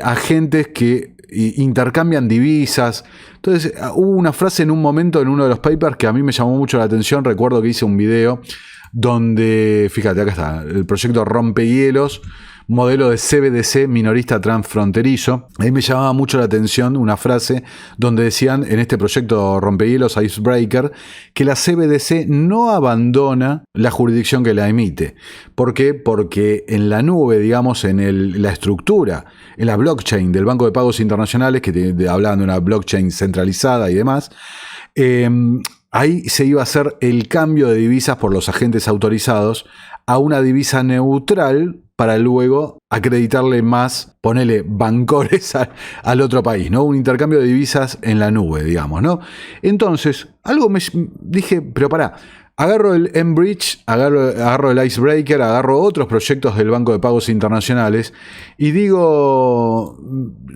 agentes que intercambian divisas. Entonces hubo una frase en un momento en uno de los papers que a mí me llamó mucho la atención. Recuerdo que hice un video donde, fíjate, acá está, el proyecto Rompehielos, modelo de CBDC minorista transfronterizo. Ahí me llamaba mucho la atención una frase donde decían en este proyecto Rompehielos Icebreaker que la CBDC no abandona la jurisdicción que la emite. ¿Por qué? Porque en la nube, digamos, en la estructura, en la blockchain del Banco de Pagos Internacionales, que hablaban de una blockchain centralizada y demás, ahí se iba a hacer el cambio de divisas por los agentes autorizados a una divisa neutral para luego acreditarle más, ponele bancores al otro país, ¿no? Un intercambio de divisas en la nube, digamos, ¿no? Entonces, algo me dije, pero pará, agarro el Enbridge, agarro el Icebreaker, agarro otros proyectos del Banco de Pagos Internacionales y digo,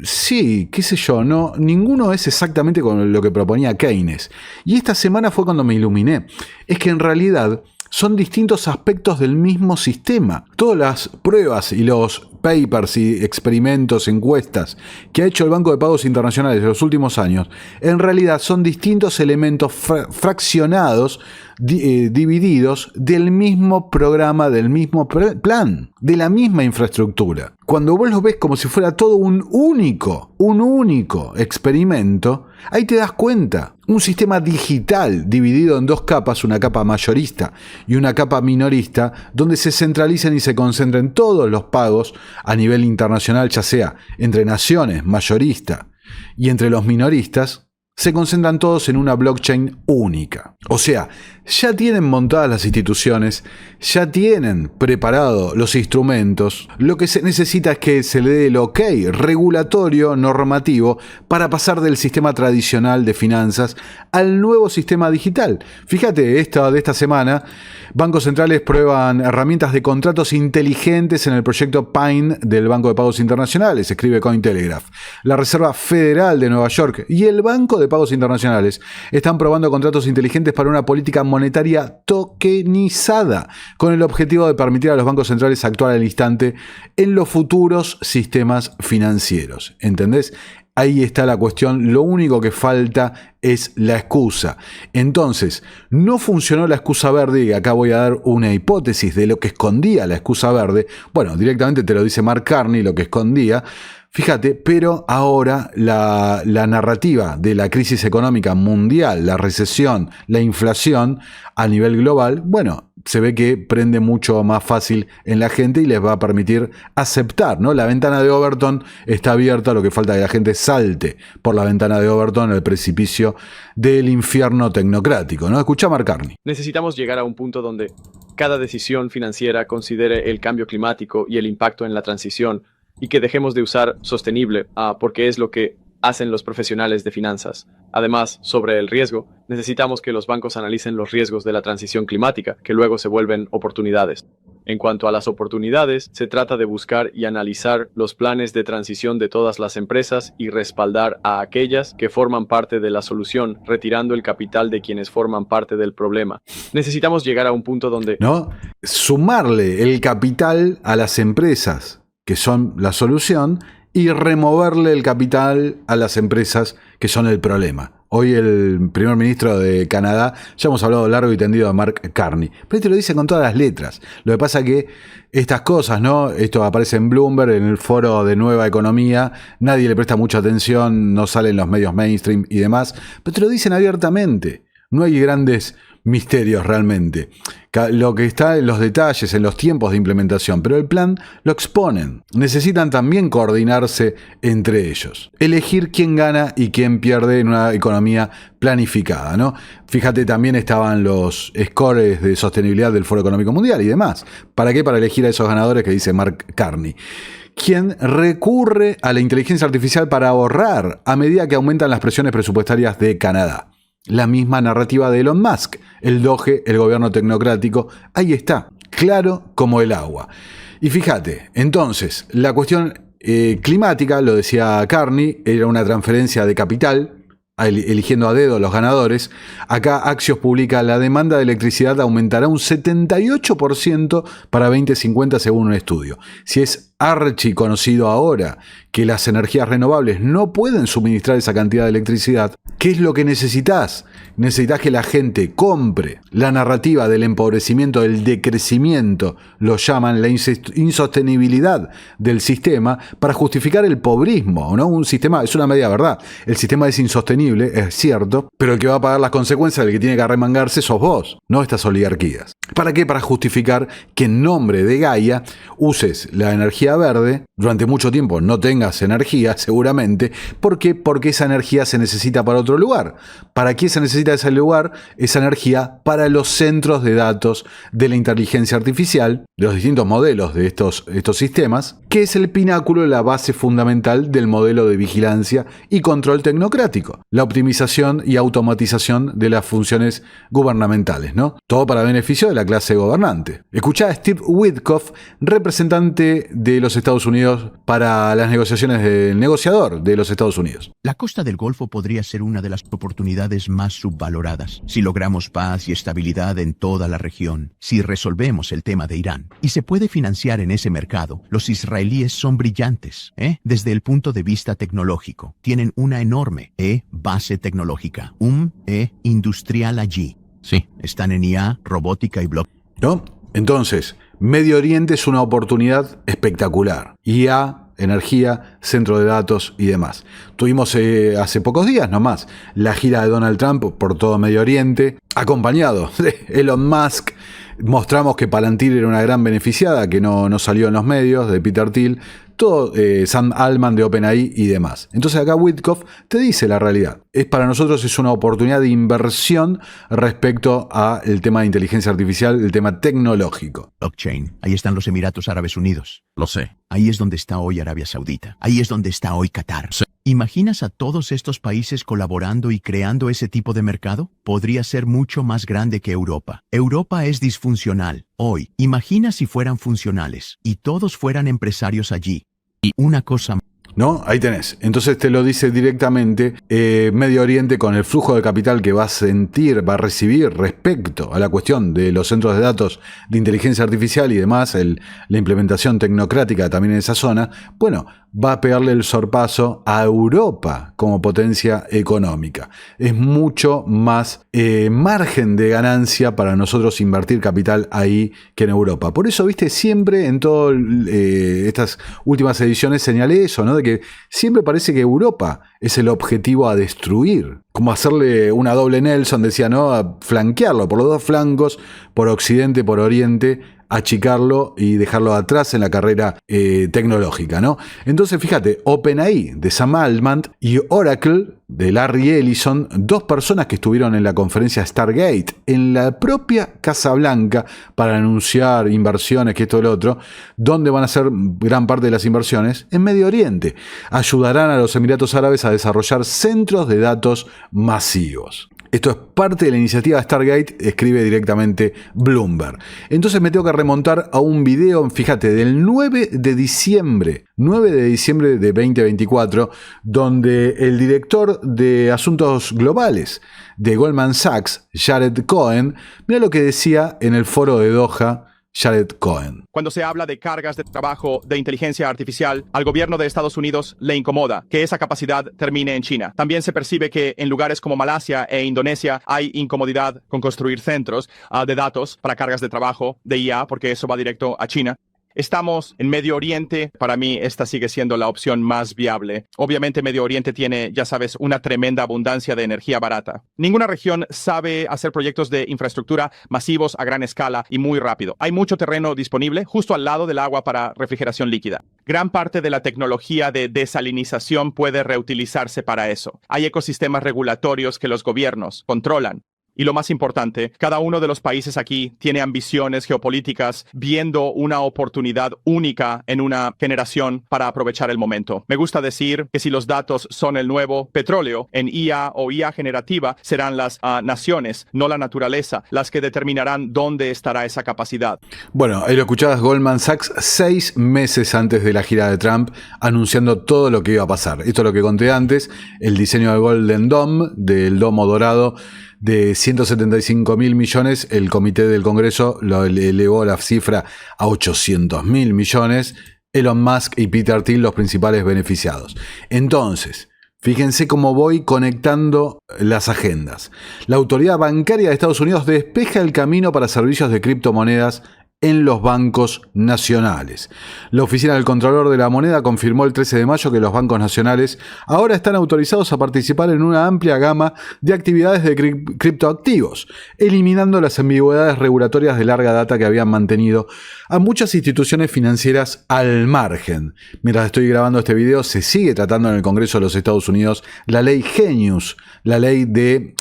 sí, qué sé yo, no, ninguno es exactamente con lo que proponía Keynes. Y esta semana fue cuando me iluminé. Es que en realidad son distintos aspectos del mismo sistema. Todas las pruebas y los papers y experimentos, encuestas que ha hecho el Banco de Pagos Internacionales en los últimos años, en realidad son distintos elementos fraccionados, divididos del mismo programa, del mismo plan, de la misma infraestructura. Cuando vos lo ves como si fuera todo un único experimento, ahí te das cuenta. Un sistema digital dividido en dos capas, una capa mayorista y una capa minorista, donde se centralicen y se concentren todos los pagos a nivel internacional, ya sea entre naciones, mayorista, y entre los minoristas, se concentran todos en una blockchain única. O sea, ya tienen montadas las instituciones, ya tienen preparados los instrumentos. Lo que se necesita es que se le dé el ok regulatorio, normativo, para pasar del sistema tradicional de finanzas al nuevo sistema digital. Fíjate, de esta semana, bancos centrales prueban herramientas de contratos inteligentes en el proyecto Pine del Banco de Pagos Internacionales, escribe Cointelegraph. La Reserva Federal de Nueva York y el Banco de Pagos Internacionales están probando contratos inteligentes para una política monetaria tokenizada, con el objetivo de permitir a los bancos centrales actuar al instante en los futuros sistemas financieros. ¿Entendés? Ahí está la cuestión, lo único que falta es la excusa. Entonces, no funcionó la excusa verde, y acá voy a dar una hipótesis de lo que escondía la excusa verde. Bueno, directamente te lo dice Mark Carney, lo que escondía. Fíjate, pero ahora la narrativa de la crisis económica mundial, la recesión, la inflación a nivel global, bueno, se ve que prende mucho más fácil en la gente y les va a permitir aceptar, ¿no? La ventana de Overton está abierta, lo que falta es que la gente salte por la ventana de Overton al precipicio del infierno tecnocrático, ¿no? Escucha a Mark Carney. Necesitamos llegar a un punto donde cada decisión financiera considere el cambio climático y el impacto en la transición, y que dejemos de usar sostenible, porque es lo que hacen los profesionales de finanzas. Además, sobre el riesgo, necesitamos que los bancos analicen los riesgos de la transición climática, que luego se vuelven oportunidades. En cuanto a las oportunidades, se trata de buscar y analizar los planes de transición de todas las empresas y respaldar a aquellas que forman parte de la solución, retirando el capital de quienes forman parte del problema. Necesitamos llegar a un punto donde... ¿No? Sumarle el capital a las empresas que son la solución, y removerle el capital a las empresas que son el problema. Hoy el primer ministro de Canadá, ya hemos hablado largo y tendido de Mark Carney, pero te lo dice con todas las letras. Lo que pasa es que estas cosas, ¿no? Esto aparece en Bloomberg, en el foro de Nueva Economía, nadie le presta mucha atención, no sale en los medios mainstream y demás, pero te lo dicen abiertamente. No hay grandes misterios realmente. Lo que está en los detalles, en los tiempos de implementación, pero el plan lo exponen. Necesitan también coordinarse entre ellos. Elegir quién gana y quién pierde en una economía planificada, ¿no? Fíjate, también estaban los scores de sostenibilidad del Foro Económico Mundial y demás. ¿Para qué? Para elegir a esos ganadores que dice Mark Carney. Quien recurre a la inteligencia artificial para ahorrar a medida que aumentan las presiones presupuestarias de Canadá. La misma narrativa de Elon Musk, el Doge, el gobierno tecnocrático, ahí está, claro como el agua. Y fíjate, entonces, la cuestión climática, lo decía Carney, era una transferencia de capital, eligiendo a dedo los ganadores. Acá Axios publica: la demanda de electricidad aumentará un 78% para 2050 según un estudio. Si es archi conocido ahora que las energías renovables no pueden suministrar esa cantidad de electricidad, ¿qué es lo que necesitas? Necesitas que la gente compre la narrativa del empobrecimiento, del decrecimiento, lo llaman la insostenibilidad del sistema, para justificar el pobrismo, ¿no? Un sistema, es una media verdad, el sistema es insostenible, es cierto, pero el que va a pagar las consecuencias, el que tiene que arremangarse, sos vos, no estas oligarquías. ¿Para qué? Para justificar que en nombre de Gaia uses la energía verde, durante mucho tiempo no tengas energía, seguramente. ¿Por qué? Porque esa energía se necesita para otro lugar. ¿Para qué se necesita ese lugar? Esa energía para los centros de datos de la inteligencia artificial, de los distintos modelos de estos sistemas, que es el pináculo, la base fundamental del modelo de vigilancia y control tecnocrático. La optimización y automatización de las funciones gubernamentales, ¿no? Todo para beneficio de la clase gobernante. Escuchá a Steve Witkoff, representante de los Estados Unidos para las negociaciones del negociador de los Estados Unidos. La costa del Golfo podría ser una de las oportunidades más subvaloradas si logramos paz y estabilidad en toda la región, si resolvemos el tema de Irán. Y se puede financiar en ese mercado. Los israelíes son brillantes, desde el punto de vista tecnológico. Tienen una enorme base tecnológica, industrial allí. Sí, están en IA, robótica y blockchain. ¿No? Entonces, Medio Oriente es una oportunidad espectacular. IA, energía, centro de datos y demás. Tuvimos hace pocos días nomás la gira de Donald Trump por todo Medio Oriente, acompañado de Elon Musk, Mostramos que Palantir era una gran beneficiada, que no salió en los medios, de Peter Thiel, todo Sam Altman de OpenAI y demás. Entonces acá Witkoff te dice la realidad. Para nosotros es una oportunidad de inversión respecto al tema de inteligencia artificial, el tema tecnológico. Blockchain. Ahí están los Emiratos Árabes Unidos. Lo sé. Ahí es donde está hoy Arabia Saudita. Ahí es donde está hoy Qatar. Sí. ¿Imaginas a todos estos países colaborando y creando ese tipo de mercado? Podría ser mucho más grande que Europa. Europa es disfuncional. Hoy, imagina si fueran funcionales y todos fueran empresarios allí. Y una cosa más. ¿No? Ahí tenés. Entonces te lo dice directamente Medio Oriente con el flujo de capital que va a recibir respecto a la cuestión de los centros de datos de inteligencia artificial y demás, la implementación tecnocrática también en esa zona. Bueno, va a pegarle el sorpaso a Europa como potencia económica. Es mucho más margen de ganancia para nosotros invertir capital ahí que en Europa. Por eso, viste, siempre en todas estas últimas ediciones señalé eso, ¿no? De que siempre parece que Europa es el objetivo a destruir. Como hacerle una doble Nelson, decía, ¿no? A flanquearlo por los dos flancos, por Occidente, por Oriente, achicarlo y dejarlo atrás en la carrera tecnológica, ¿no? Entonces, fíjate, OpenAI de Sam Altman y Oracle de Larry Ellison, dos personas que estuvieron en la conferencia Stargate, en la propia Casa Blanca, para anunciar inversiones, que esto y lo otro, donde van a ser gran parte de las inversiones en Medio Oriente. Ayudarán a los Emiratos Árabes a desarrollar centros de datos masivos. Esto es parte de la iniciativa Stargate, escribe directamente Bloomberg. Entonces me tengo que remontar a un video, fíjate, del 9 de diciembre de 2024, donde el director de Asuntos Globales de Goldman Sachs, Jared Cohen, mira lo que decía en el foro de Doha, Jared Cohen. Cuando se habla de cargas de trabajo de inteligencia artificial, al gobierno de Estados Unidos le incomoda que esa capacidad termine en China. También se percibe que en lugares como Malasia e Indonesia hay incomodidad con construir centros de datos para cargas de trabajo de IA, porque eso va directo a China. Estamos en Medio Oriente. Para mí, esta sigue siendo la opción más viable. Obviamente, Medio Oriente tiene, ya sabes, una tremenda abundancia de energía barata. Ninguna región sabe hacer proyectos de infraestructura masivos a gran escala y muy rápido. Hay mucho terreno disponible justo al lado del agua para refrigeración líquida. Gran parte de la tecnología de desalinización puede reutilizarse para eso. Hay ecosistemas regulatorios que los gobiernos controlan. Y lo más importante, cada uno de los países aquí tiene ambiciones geopolíticas viendo una oportunidad única en una generación para aprovechar el momento. Me gusta decir que si los datos son el nuevo petróleo, en IA o IA generativa serán las naciones, no la naturaleza, las que determinarán dónde estará esa capacidad. Bueno, ahí lo escuchabas, Goldman Sachs 6 meses antes de la gira de Trump anunciando todo lo que iba a pasar. Esto es lo que conté antes, el diseño del Golden Dome, del domo dorado, de 175.000 millones, el comité del Congreso lo elevó la cifra a 800.000 millones, Elon Musk y Peter Thiel los principales beneficiados. Entonces, fíjense cómo voy conectando las agendas. La autoridad bancaria de Estados Unidos despeja el camino para servicios de criptomonedas en los bancos nacionales. La Oficina del Contralor de la Moneda confirmó el 13 de mayo que los bancos nacionales ahora están autorizados a participar en una amplia gama de actividades de criptoactivos, eliminando las ambigüedades regulatorias de larga data que habían mantenido a muchas instituciones financieras al margen. Mientras estoy grabando este video, se sigue tratando en el Congreso de los Estados Unidos la ley Genius, la ley de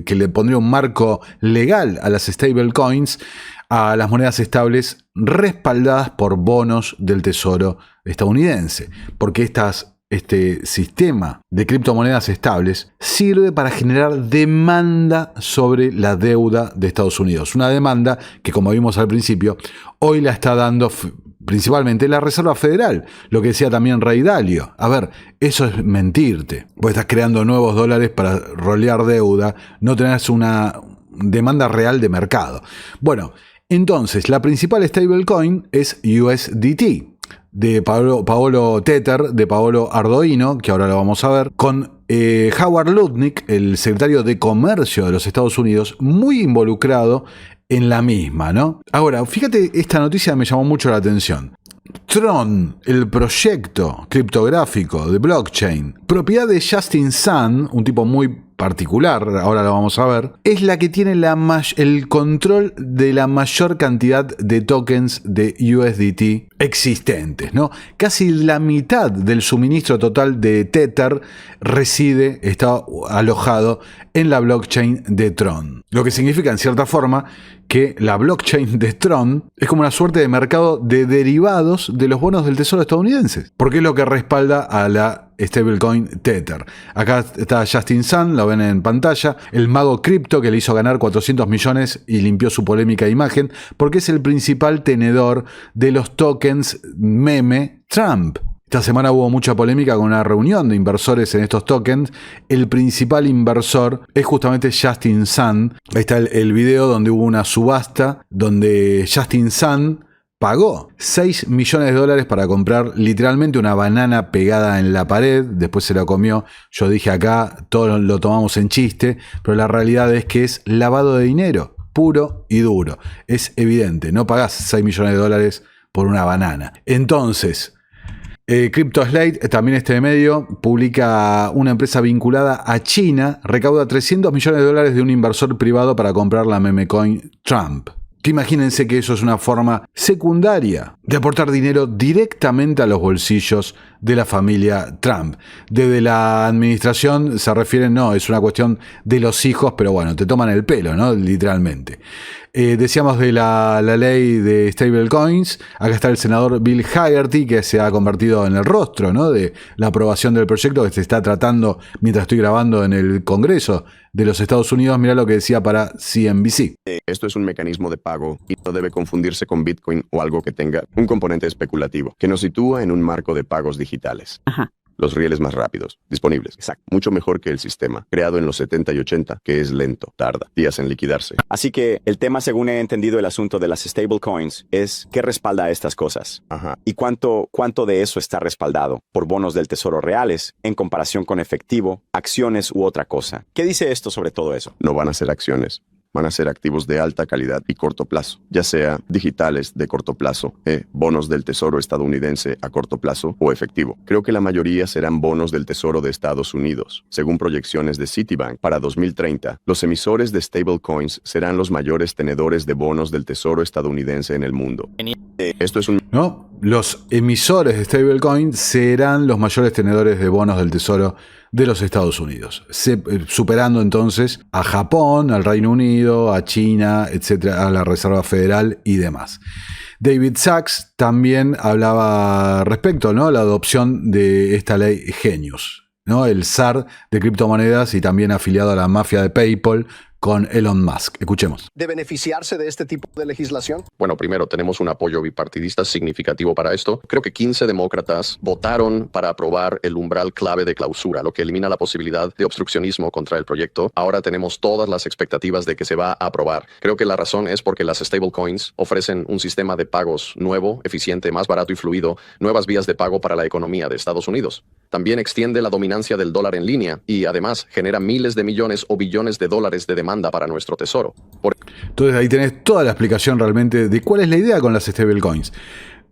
que le pondría un marco legal a las stablecoins, a las monedas estables respaldadas por bonos del Tesoro estadounidense, porque este sistema de criptomonedas estables sirve para generar demanda sobre la deuda de Estados Unidos. Una demanda que, como vimos al principio, hoy la está dando principalmente la Reserva Federal, lo que decía también Ray Dalio. A ver, eso es mentirte. Vos estás creando nuevos dólares para rolear deuda, no tenés una demanda real de mercado. Bueno, entonces, la principal stablecoin es USDT, de Paolo Tether, de Paolo Ardoino, que ahora lo vamos a ver, con Howard Lutnick, el secretario de Comercio de los Estados Unidos, muy involucrado en la misma, ¿no? Ahora, fíjate, esta noticia me llamó mucho la atención. Tron, el proyecto criptográfico de blockchain, propiedad de Justin Sun, un tipo muy particular, ahora lo vamos a ver, es la que tiene el control de la mayor cantidad de tokens de USDT existentes, ¿no? Casi la mitad del suministro total de Tether está alojado en la blockchain de Tron. Lo que significa, en cierta forma, que la blockchain de Tron es como una suerte de mercado de derivados de los bonos del tesoro estadounidense, porque es lo que respalda a la stablecoin Tether. Acá está Justin Sun, lo ven en pantalla, el mago cripto que le hizo ganar 400 millones y limpió su polémica imagen, porque es el principal tenedor de los tokens meme Trump. Esta semana hubo mucha polémica con una reunión de inversores en estos tokens. El principal inversor es justamente Justin Sun. Ahí está el video donde hubo una subasta donde Justin Sun pagó $6 millones para comprar literalmente una banana pegada en la pared. Después se la comió. Yo dije acá, todos lo tomamos en chiste, pero la realidad es que es lavado de dinero, puro y duro. Es evidente, no pagás $6 millones por una banana. Entonces, CryptoSlate, también este medio, publica una empresa vinculada a China, recauda $300 millones de un inversor privado para comprar la memecoin Trump. Que imagínense que eso es una forma secundaria de aportar dinero directamente a los bolsillos de la familia Trump. Desde la administración se refieren, no, es una cuestión de los hijos, pero bueno, te toman el pelo, ¿no? Literalmente. Decíamos de la ley de stablecoins. Acá está el senador Bill Hagerty, que se ha convertido en el rostro, ¿no?, de la aprobación del proyecto que se está tratando mientras estoy grabando en el Congreso de los Estados Unidos. Mirá lo que decía para CNBC. Esto es un mecanismo de pago y no debe confundirse con Bitcoin o algo que tenga un componente especulativo, que nos sitúa en un marco de pagos digitales. Ajá. Los rieles más rápidos, disponibles. Exacto. Mucho mejor que el sistema, creado en los 70 y 80, que es lento, tarda días en liquidarse. Así que el tema, según he entendido el asunto de las stablecoins, es qué respalda estas cosas. Ajá. ¿Y cuánto de eso está respaldado por bonos del tesoro reales en comparación con efectivo, acciones u otra cosa? ¿Qué dice esto sobre todo eso? No van a ser acciones. Van a ser activos de alta calidad y corto plazo, ya sea digitales de corto plazo, bonos del tesoro estadounidense a corto plazo o efectivo. Creo que la mayoría serán bonos del tesoro de Estados Unidos. Según proyecciones de Citibank, para 2030, los emisores de stablecoins serán los mayores tenedores de bonos del tesoro estadounidense en el mundo. Esto es un... ¿No? Los emisores de stablecoin serán los mayores tenedores de bonos del tesoro de los Estados Unidos, superando entonces a Japón, al Reino Unido, a China, etcétera, a la Reserva Federal y demás. David Sachs también hablaba respecto, ¿no?, a la adopción de esta ley Genius, ¿no?, el zar de criptomonedas y también afiliado a la mafia de PayPal con Elon Musk. Escuchemos. ¿De beneficiarse de este tipo de legislación? Bueno, primero, tenemos un apoyo bipartidista significativo para esto. Creo que 15 demócratas votaron para aprobar el umbral clave de clausura, lo que elimina la posibilidad de obstruccionismo contra el proyecto. Ahora tenemos todas las expectativas de que se va a aprobar. Creo que la razón es porque las stablecoins ofrecen un sistema de pagos nuevo, eficiente, más barato y fluido, nuevas vías de pago para la economía de Estados Unidos. También extiende la dominancia del dólar en línea y además genera miles de millones o billones de dólares de demanda para nuestro tesoro. Entonces ahí tenés toda la explicación realmente de cuál es la idea con las stablecoins.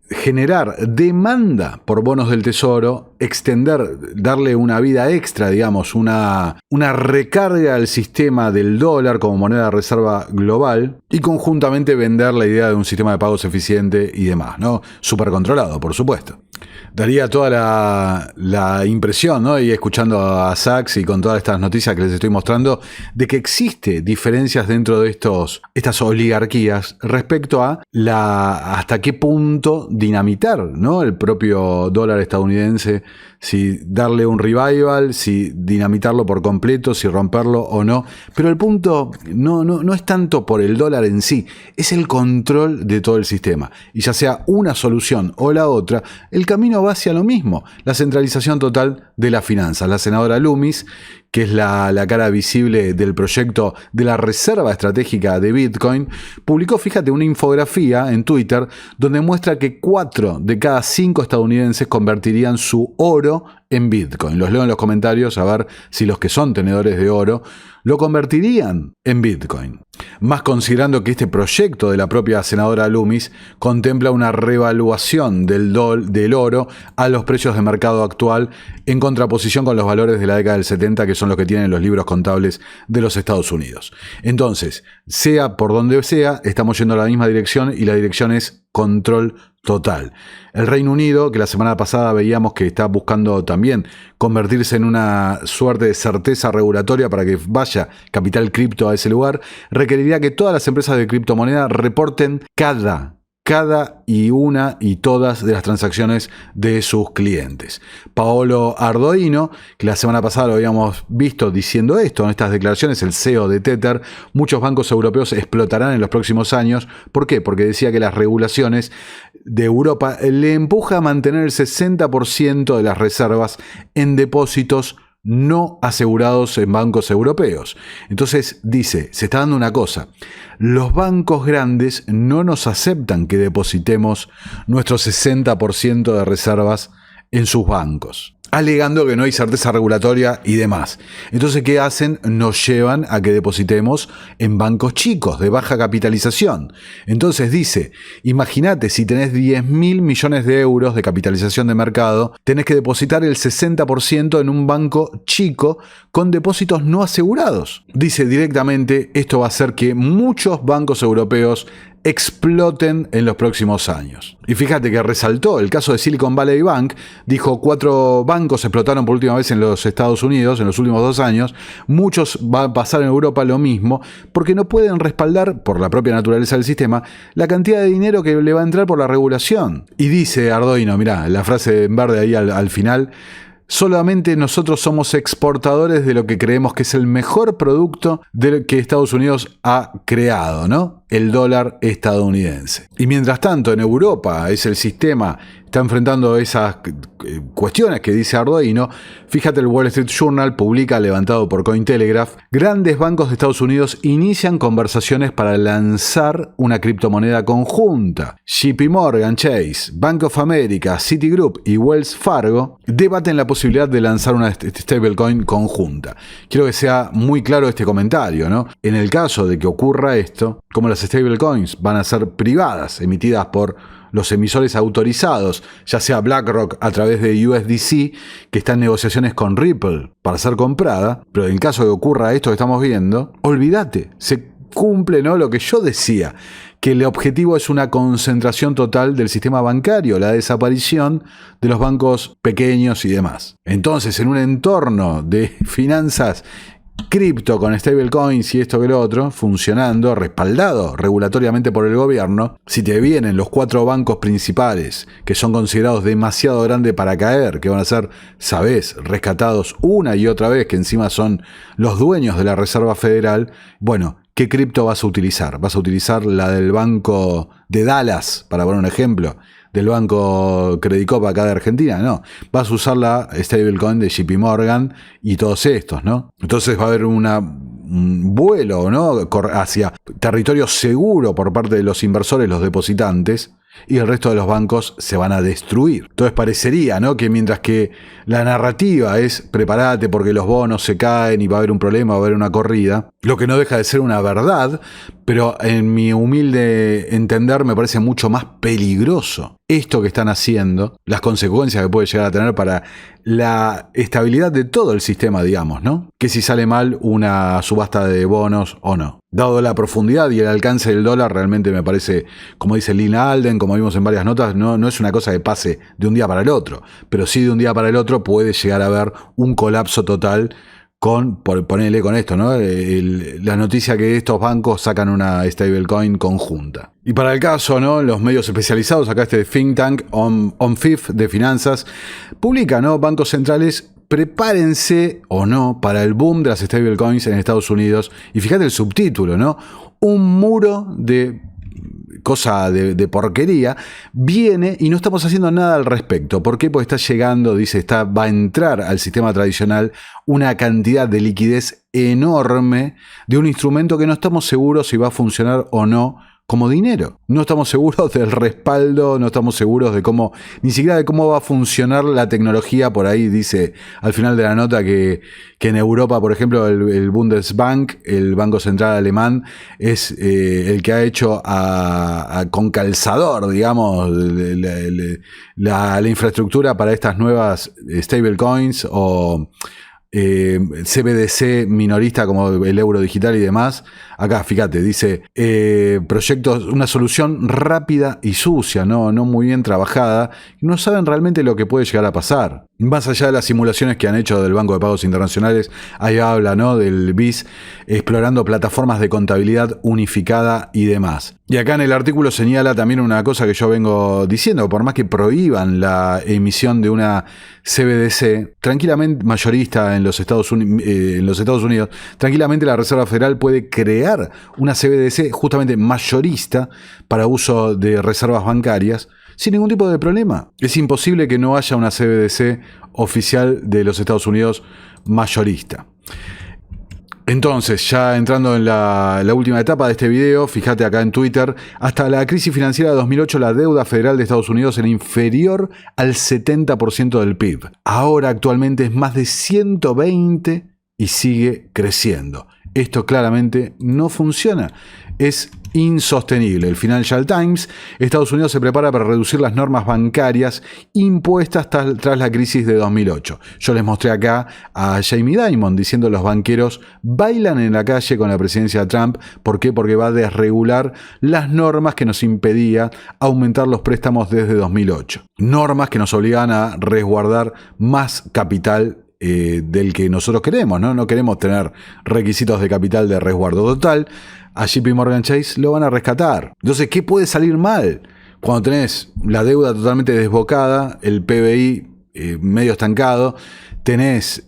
Generar demanda por bonos del tesoro, extender, darle una vida extra, digamos, una recarga al sistema del dólar como moneda de reserva global y conjuntamente vender la idea de un sistema de pagos eficiente y demás, ¿no? Súper controlado, por supuesto. Daría toda la impresión, ¿no?, y escuchando a Sachs y con todas estas noticias que les estoy mostrando, de que existe diferencias dentro de estas oligarquías respecto a hasta qué punto dinamitar, ¿no?, el propio dólar estadounidense, si darle un revival, si dinamitarlo por completo, si romperlo o no. Pero el punto no es tanto por el dólar en sí, es el control de todo el sistema. Y ya sea una solución o la otra, el camino va hacia lo mismo, la centralización total de las finanzas. La senadora Loomis, que es la cara visible del proyecto de la Reserva Estratégica de Bitcoin, publicó, fíjate, una infografía en Twitter donde muestra que 4 de cada 5 estadounidenses convertirían su oro en Bitcoin. Los leo en los comentarios a ver si los que son tenedores de oro lo convertirían en Bitcoin. Más considerando que este proyecto de la propia senadora Loomis contempla una revaluación del oro a los precios de mercado actual en contraposición con los valores de la década del 70, que son los que tienen los libros contables de los Estados Unidos. Entonces, sea por donde sea, estamos yendo a la misma dirección y la dirección es control total. El Reino Unido, que la semana pasada veíamos que está buscando también convertirse en una suerte de certeza regulatoria para que vaya capital cripto a ese lugar, requeriría que todas las empresas de criptomoneda reporten cada y todas de las transacciones de sus clientes. Paolo Ardoino, que la semana pasada lo habíamos visto diciendo esto en estas declaraciones, el CEO de Tether, muchos bancos europeos explotarán en los próximos años. ¿Por qué? Porque decía que las regulaciones de Europa le empuja a mantener el 60% de las reservas en depósitos no asegurados en bancos europeos. Entonces dice, se está dando una cosa, los bancos grandes no nos aceptan que depositemos nuestro 60% de reservas en sus bancos, alegando que no hay certeza regulatoria y demás. Entonces, ¿qué hacen? Nos llevan a que depositemos en bancos chicos, de baja capitalización. Entonces dice, imagínate, si tenés 10.000 millones de euros de capitalización de mercado, tenés que depositar el 60% en un banco chico con depósitos no asegurados. Dice directamente, esto va a hacer que muchos bancos europeos exploten en los próximos años. Y fíjate que resaltó el caso de Silicon Valley Bank, dijo 4 bancos explotaron por última vez en los Estados Unidos en los últimos 2 años, muchos va a pasar en Europa lo mismo, porque no pueden respaldar, por la propia naturaleza del sistema, la cantidad de dinero que le va a entrar por la regulación. Y dice Ardoino, mirá, la frase en verde ahí al final, solamente nosotros somos exportadores de lo que creemos que es el mejor producto que Estados Unidos ha creado, ¿no? El dólar estadounidense. Y mientras tanto, en Europa es el sistema, está enfrentando esas cuestiones que dice Ardoino. Fíjate, el Wall Street Journal publica, levantado por Cointelegraph, grandes bancos de Estados Unidos inician conversaciones para lanzar una criptomoneda conjunta. JP Morgan Chase, Bank of America, Citigroup y Wells Fargo debaten la posibilidad de lanzar una stablecoin conjunta. Quiero que sea muy claro este comentario, ¿no? En el caso de que ocurra esto, como las stablecoins van a ser privadas, emitidas por los emisores autorizados, ya sea BlackRock a través de USDC, que está en negociaciones con Ripple para ser comprada, pero en caso de que ocurra esto que estamos viendo, olvídate, se cumple, ¿no?, lo que yo decía, que el objetivo es una concentración total del sistema bancario, la desaparición de los bancos pequeños y demás. Entonces, en un entorno de finanzas cripto con stablecoins y esto que lo otro, funcionando, respaldado regulatoriamente por el gobierno, si te vienen los 4 bancos principales que son considerados demasiado grandes para caer, que van a ser, sabés, rescatados una y otra vez, que encima son los dueños de la Reserva Federal, bueno, ¿qué cripto vas a utilizar? ¿Vas a utilizar la del Banco de Dallas, para poner un ejemplo? ¿Del Banco Credicop acá de Argentina? No. Vas a usar la stablecoin de JP Morgan y todos estos, ¿no? Entonces va a haber un vuelo, ¿no?, hacia territorio seguro por parte de los inversores, los depositantes, y el resto de los bancos se van a destruir. Entonces parecería, ¿no?, que mientras que la narrativa es prepárate porque los bonos se caen y va a haber un problema, va a haber una corrida, lo que no deja de ser una verdad, pero en mi humilde entender me parece mucho más peligroso esto que están haciendo, las consecuencias que puede llegar a tener para la estabilidad de todo el sistema, digamos, ¿no?, que si sale mal una subasta de bonos o no. Dado la profundidad y el alcance del dólar, realmente me parece, como dice Lina Alden, como vimos en varias notas, no es una cosa que pase de un día para el otro, pero sí de un día para el otro puede llegar a haber un colapso total ponele con esto, ¿no?, la noticia que estos bancos sacan una stablecoin conjunta. Y para el caso, ¿no?, los medios especializados, acá este think tank OnFIF de finanzas, publica, ¿no?, bancos centrales, prepárense o no para el boom de las stablecoins en Estados Unidos. Y fíjate el subtítulo, ¿no?, un muro de cosa de porquería viene y no estamos haciendo nada al respecto. ¿Por qué? Porque está llegando, dice, va a entrar al sistema tradicional una cantidad de liquidez enorme de un instrumento que no estamos seguros si va a funcionar o no como dinero. No estamos seguros del respaldo, no estamos seguros de cómo, ni siquiera de cómo va a funcionar la tecnología. Por ahí dice al final de la nota que en Europa, por ejemplo, el Bundesbank, el Banco Central Alemán, es el que ha hecho con calzador, digamos, la infraestructura para estas nuevas stablecoins o CBDC minorista como el euro digital y demás. Acá, fíjate, dice proyectos, una solución rápida y sucia, no muy bien trabajada. No saben realmente lo que puede llegar a pasar. Más allá de las simulaciones que han hecho del Banco de Pagos Internacionales, ahí habla, ¿no?, del BIS, explorando plataformas de contabilidad unificada y demás. Y acá en el artículo señala también una cosa que yo vengo diciendo: por más que prohíban la emisión de una CBDC, tranquilamente mayorista en los Estados Unidos, tranquilamente la Reserva Federal puede crear una CBDC justamente mayorista para uso de reservas bancarias sin ningún tipo de problema. Es imposible que no haya una CBDC oficial de los Estados Unidos mayorista. Entonces, ya entrando en la última etapa de este video, fíjate acá en Twitter, hasta la crisis financiera de 2008 la deuda federal de Estados Unidos era inferior al 70% del PIB. Ahora actualmente es más de 120 y sigue creciendo. Esto claramente no funciona. Es insostenible. El Financial Times: Estados Unidos se prepara para reducir las normas bancarias impuestas tras la crisis de 2008. Yo les mostré acá a Jamie Dimon diciendo: los banqueros bailan en la calle con la presidencia de Trump. ¿Por qué? Porque va a desregular las normas que nos impedía aumentar los préstamos desde 2008. Normas que nos obligan a resguardar más capital del que nosotros queremos, ¿no? No queremos tener requisitos de capital de resguardo total. A JP Morgan Chase lo van a rescatar. Entonces, ¿qué puede salir mal? Cuando tenés la deuda totalmente desbocada, el PBI medio estancado, tenés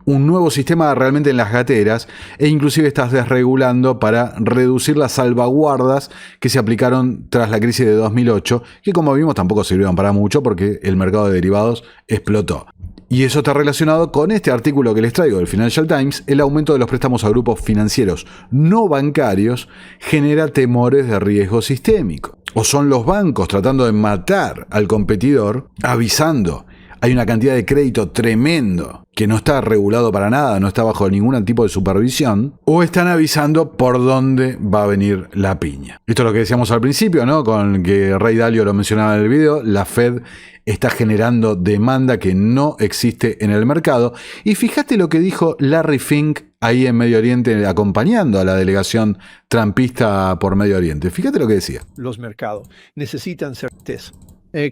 un nuevo sistema realmente en las gateras e inclusive estás desregulando para reducir las salvaguardas que se aplicaron tras la crisis de 2008, que como vimos tampoco sirvieron para mucho porque el mercado de derivados explotó. Y eso está relacionado con este artículo que les traigo del Financial Times: el aumento de los préstamos a grupos financieros no bancarios genera temores de riesgo sistémico. O son los bancos tratando de matar al competidor, avisando: hay una cantidad de crédito tremendo que no está regulado para nada, no está bajo ningún tipo de supervisión, o están avisando por dónde va a venir la piña. Esto es lo que decíamos al principio, ¿no? Con que Ray Dalio lo mencionaba en el video: la Fed está generando demanda que no existe en el mercado. Y fíjate lo que dijo Larry Fink ahí en Medio Oriente, acompañando a la delegación trumpista por Medio Oriente. Fíjate lo que decía. Los mercados necesitan certeza.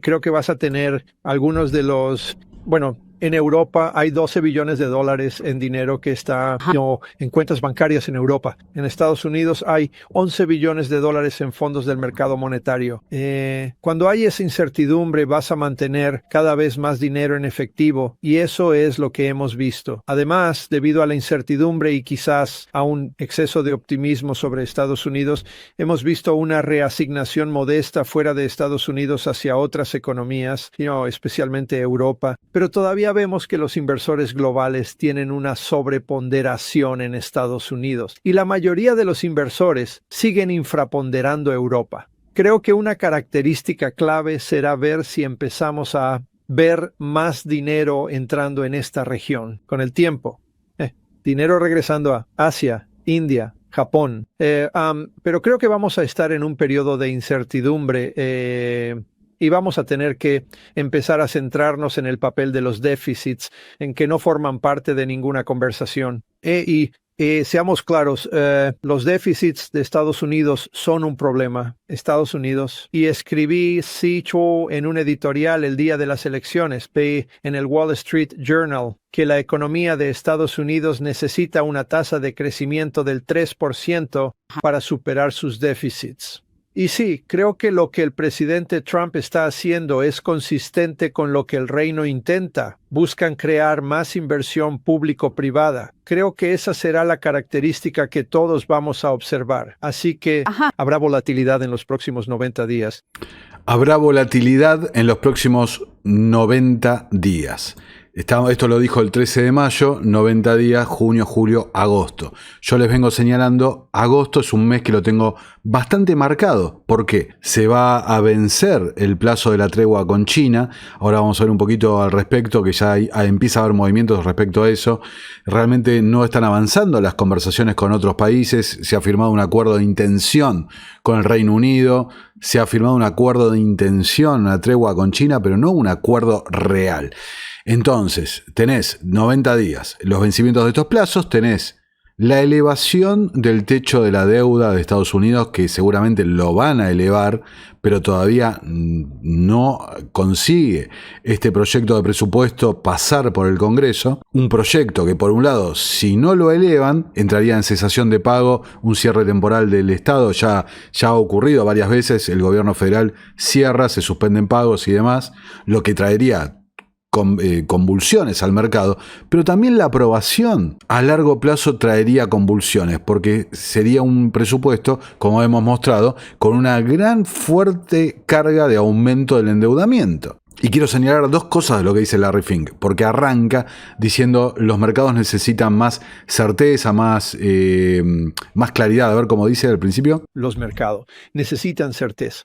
Creo que vas a tener algunos de los... Bueno, en Europa hay 12 billones de dólares en dinero que está en cuentas bancarias en Europa. En Estados Unidos hay 11 billones de dólares en fondos del mercado monetario. Cuando hay esa incertidumbre, vas a mantener cada vez más dinero en efectivo, y eso es lo que hemos visto. Además, debido a la incertidumbre y quizás a un exceso de optimismo sobre Estados Unidos, hemos visto una reasignación modesta fuera de Estados Unidos hacia otras economías, especialmente Europa, pero todavía vemos que los inversores globales tienen una sobreponderación en Estados Unidos y la mayoría de los inversores siguen infraponderando Europa. Creo que una característica clave será ver si empezamos a ver más dinero entrando en esta región con el tiempo. Dinero regresando a Asia, India, Japón. Pero creo que vamos a estar en un periodo de incertidumbre y vamos a tener que empezar a centrarnos en el papel de los déficits, en que no forman parte de ninguna conversación. Seamos claros, los déficits de Estados Unidos son un problema. Estados Unidos. Y escribí en un editorial el día de las elecciones, en el Wall Street Journal, que la economía de Estados Unidos necesita una tasa de crecimiento del 3% para superar sus déficits. Y sí, creo que lo que el presidente Trump está haciendo es consistente con lo que el reino intenta. Buscan crear más inversión público-privada. Creo que esa será la característica que todos vamos a observar. Así que habrá volatilidad en los próximos 90 días. Habrá volatilidad en los próximos 90 días. Esto lo dijo el 13 de mayo, 90 días, junio, julio, agosto. Yo les vengo señalando, agosto es un mes que lo tengo bastante marcado. ¿Por qué? Se va a vencer el plazo de la tregua con China. Ahora vamos a ver un poquito al respecto, que ya empieza a haber movimientos respecto a eso. Realmente no están avanzando las conversaciones con otros países. Se ha firmado un acuerdo de intención con el Reino Unido, se ha firmado un acuerdo de intención, una tregua con China, pero no un acuerdo real. Entonces, tenés 90 días, los vencimientos de estos plazos, tenés la elevación del techo de la deuda de Estados Unidos, que seguramente lo van a elevar, pero todavía no consigue este proyecto de presupuesto pasar por el Congreso. Un proyecto que, por un lado, si no lo elevan, entraría en cesación de pago, un cierre temporal del Estado. Ya ha ocurrido varias veces, el gobierno federal cierra, se suspenden pagos y demás, lo que traería convulsiones al mercado, pero también la aprobación a largo plazo traería convulsiones, porque sería un presupuesto, como hemos mostrado, con una gran fuerte carga de aumento del endeudamiento. Y quiero señalar dos cosas de lo que dice Larry Fink, porque arranca diciendo los mercados necesitan más certeza, más claridad. A ver cómo dice al principio. Los mercados necesitan certeza.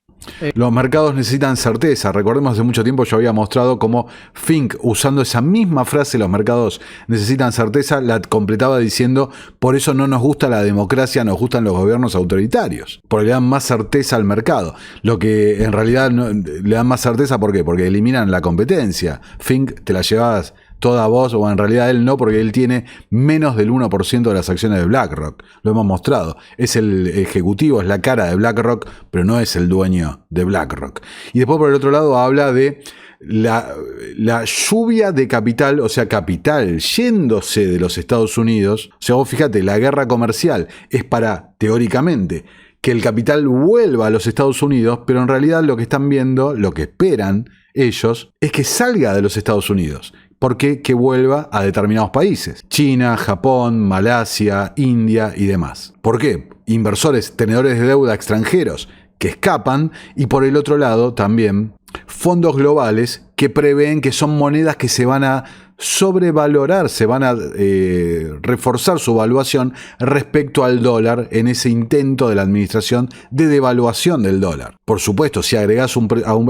Los mercados necesitan certeza. Recordemos, hace mucho tiempo yo había mostrado cómo Fink, usando esa misma frase, los mercados necesitan certeza, la completaba diciendo, por eso no nos gusta la democracia, nos gustan los gobiernos autoritarios, porque le dan más certeza al mercado. Lo que en realidad le dan más certeza, ¿por qué? Porque eliminan la competencia. Fink te la llevas toda vos, o en realidad él no, porque él tiene menos del 1% de las acciones de BlackRock. Lo hemos mostrado. Es el ejecutivo, es la cara de BlackRock, pero no es el dueño de BlackRock. Y después, por el otro lado, habla de la lluvia de capital, o sea, capital yéndose de los Estados Unidos. O sea, vos fíjate, la guerra comercial es para, teóricamente, que el capital vuelva a los Estados Unidos, pero en realidad lo que están viendo, lo que esperan ellos, es que salga de los Estados Unidos. ¿Por qué? Que vuelva a determinados países. China, Japón, Malasia, India y demás. ¿Por qué? Inversores, tenedores de deuda extranjeros que escapan, y por el otro lado también fondos globales que prevén que son monedas que se van a sobrevalorar, se van a reforzar su valuación respecto al dólar en ese intento de la administración de devaluación del dólar. Por supuesto, si agregás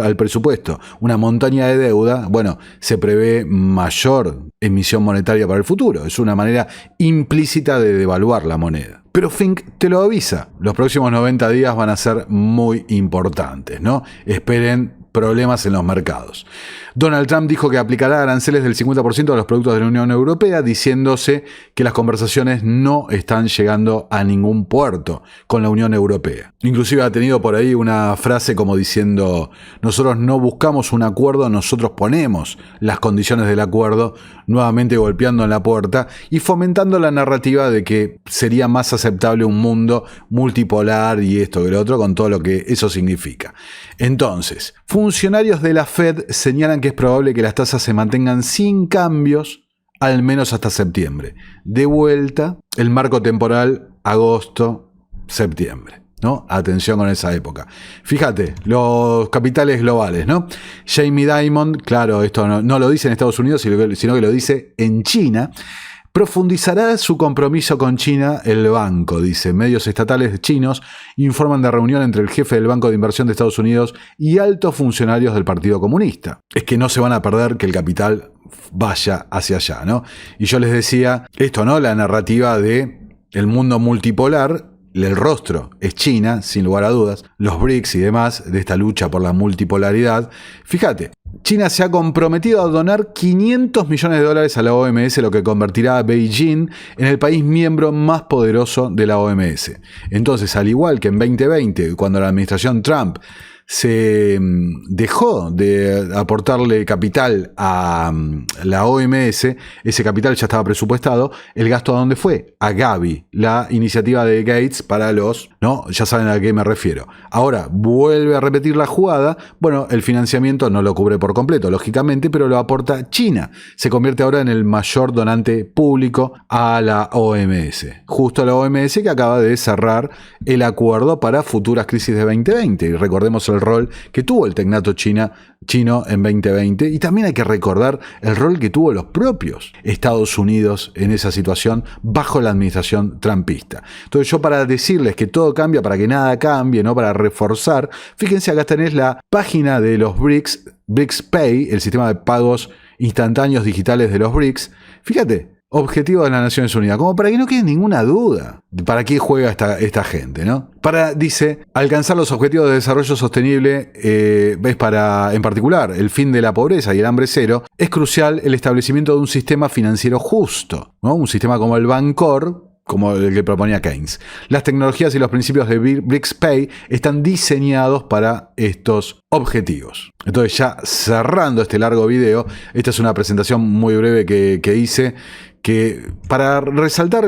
al presupuesto una montaña de deuda, bueno, se prevé mayor emisión monetaria para el futuro. Es una manera implícita de devaluar la moneda. Pero Fink te lo avisa, los próximos 90 días van a ser muy importantes, ¿no? Esperen problemas en los mercados. Donald Trump dijo que aplicará aranceles del 50% a los productos de la Unión Europea, diciéndose que las conversaciones no están llegando a ningún puerto con la Unión Europea. Inclusive ha tenido por ahí una frase como diciendo, nosotros no buscamos un acuerdo, nosotros ponemos las condiciones del acuerdo, nuevamente golpeando en la puerta y fomentando la narrativa de que sería más aceptable un mundo multipolar y esto que lo otro, con todo lo que eso significa. Entonces, funcionarios de la Fed señalan que es probable que las tasas se mantengan sin cambios al menos hasta septiembre. De vuelta, el marco temporal agosto-septiembre, ¿no? Atención con esa época. Fíjate, los capitales globales, ¿no? Jamie Dimon, claro, esto no lo dice en Estados Unidos, sino que lo dice en China. Profundizará su compromiso con China el banco, dice. Medios estatales chinos informan de reunión entre el jefe del Banco de Inversión de Estados Unidos y altos funcionarios del Partido Comunista. Es que no se van a perder que el capital vaya hacia allá, ¿no? Y yo les decía esto, ¿no? La narrativa de el mundo multipolar. El rostro es China, sin lugar a dudas, los BRICS y demás de esta lucha por la multipolaridad. Fíjate, China se ha comprometido a donar $500 millones a la OMS, lo que convertirá a Beijing en el país miembro más poderoso de la OMS. Entonces, al igual que en 2020, cuando la administración Trump se dejó de aportarle capital a la OMS, ese capital ya estaba presupuestado, el gasto ¿a dónde fue? A Gavi, la iniciativa de Gates para los, ¿no? Ya saben a qué me refiero. Ahora, vuelve a repetir la jugada, bueno, el financiamiento no lo cubre por completo, lógicamente, pero lo aporta China. Se convierte ahora en el mayor donante público a la OMS. Justo la OMS que acaba de cerrar el acuerdo para futuras crisis de 2020. Y recordemos el rol que tuvo el tecnato chino en 2020, y también hay que recordar el rol que tuvo los propios Estados Unidos en esa situación bajo la administración trumpista. Entonces yo, para decirles que todo cambia para que nada cambie, ¿no? Para reforzar, fíjense, acá tenés la página de los BRICS Pay, el sistema de pagos instantáneos digitales de los BRICS. Fíjate, objetivos de las Naciones Unidas, como para que no quede ninguna duda para qué juega esta gente, ¿no? Dice, alcanzar los objetivos de desarrollo sostenible es para, en particular, el fin de la pobreza y el hambre cero, es crucial el establecimiento de un sistema financiero justo, ¿no? Un sistema como el Bancor, como el que proponía Keynes. Las tecnologías y los principios de BRICS Pay están diseñados para estos objetivos. Entonces, ya cerrando este largo video, esta es una presentación muy breve que hice, que para resaltar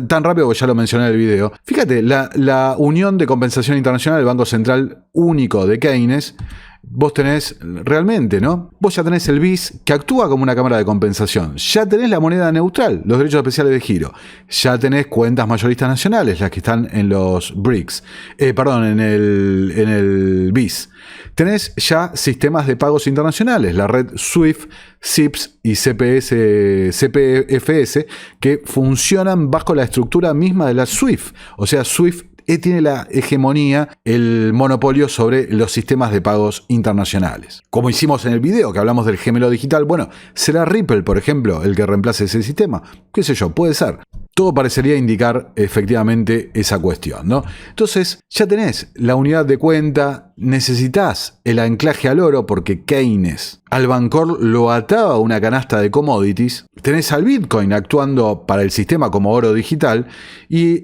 tan rápido que ya lo mencioné en el video, fíjate, la Unión de Compensación Internacional, el Banco Central Único de Keynes, vos tenés realmente, ¿no? Vos ya tenés el BIS, que actúa como una cámara de compensación. Ya tenés la moneda neutral, los derechos especiales de giro. Ya tenés cuentas mayoristas nacionales, las que están en los BRICS. En el BIS. Tenés ya sistemas de pagos internacionales, la red SWIFT, CIPS y CPFS, que funcionan bajo la estructura misma de la SWIFT. O sea, SWIFT tiene la hegemonía, el monopolio sobre los sistemas de pagos internacionales. Como hicimos en el video que hablamos del gemelo digital, bueno, ¿será Ripple, por ejemplo, el que reemplace ese sistema? ¿Qué sé yo? Puede ser. Todo parecería indicar efectivamente esa cuestión, ¿no? Entonces, ya tenés la unidad de cuenta, necesitas el anclaje al oro porque Keynes al Bancor lo ataba a una canasta de commodities, tenés al Bitcoin actuando para el sistema como oro digital y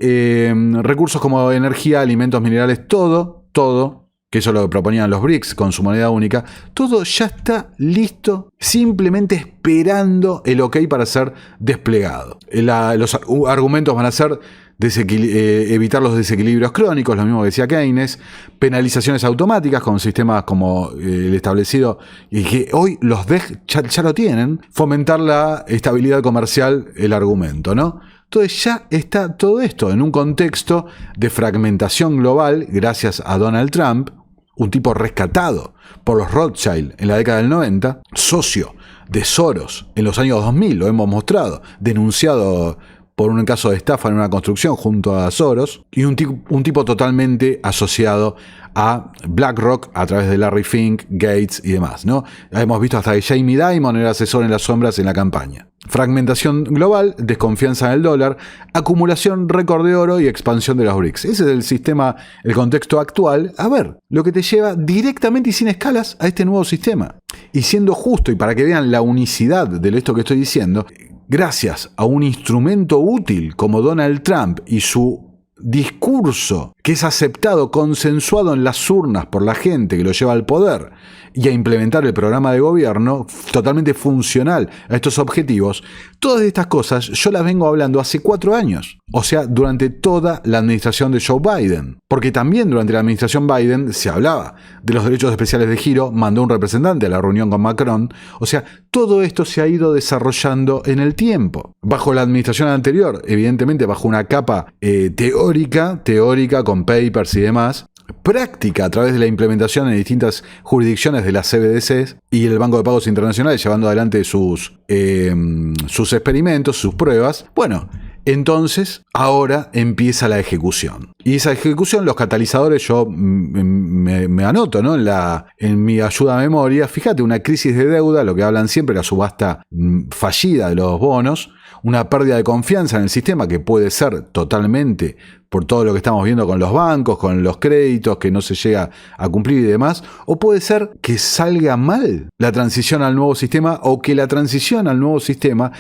recursos como energía, alimentos, minerales, todo, que eso es lo que proponían los BRICS con su moneda única, todo ya está listo, simplemente esperando el ok para ser desplegado. Los argumentos van a ser evitar los desequilibrios crónicos, lo mismo que decía Keynes, penalizaciones automáticas con sistemas como el establecido, y que hoy los DEG ya lo tienen, fomentar la estabilidad comercial, el argumento, ¿no? Entonces ya está todo esto en un contexto de fragmentación global gracias a Donald Trump, un tipo rescatado por los Rothschild en la década del 90, socio de Soros en los años 2000, lo hemos mostrado, denunciado por un caso de estafa en una construcción junto a Soros, y un tipo totalmente asociado a BlackRock a través de Larry Fink, Gates y demás, ¿no? Hemos visto hasta que Jamie Dimon era asesor en las sombras en la campaña. Fragmentación global, desconfianza en el dólar, acumulación récord de oro y expansión de los BRICS. Ese es el sistema, el contexto actual. A ver, lo que te lleva directamente y sin escalas a este nuevo sistema. Y siendo justo, y para que vean la unicidad de esto que estoy diciendo, gracias a un instrumento útil como Donald Trump y su discurso que es aceptado, consensuado en las urnas por la gente que lo lleva al poder, y a implementar el programa de gobierno totalmente funcional a estos objetivos, todas estas cosas yo las vengo hablando hace 4 años. O sea, durante toda la administración de Joe Biden. Porque también durante la administración Biden se hablaba de los derechos especiales de giro, mandó un representante a la reunión con Macron. O sea, todo esto se ha ido desarrollando en el tiempo. Bajo la administración anterior, evidentemente bajo una capa teórica con papers y demás, práctica a través de la implementación en distintas jurisdicciones de las CBDCs y el Banco de Pagos Internacionales llevando adelante sus experimentos, sus pruebas. Bueno, entonces ahora empieza la ejecución. Y esa ejecución, los catalizadores, yo me anoto, ¿no? En mi ayuda a memoria, fíjate, una crisis de deuda, lo que hablan siempre, la subasta fallida de los bonos, una pérdida de confianza en el sistema que puede ser totalmente por todo lo que estamos viendo con los bancos, con los créditos que no se llega a cumplir y demás, o puede ser que salga mal la transición al nuevo sistema o que la transición al nuevo sistema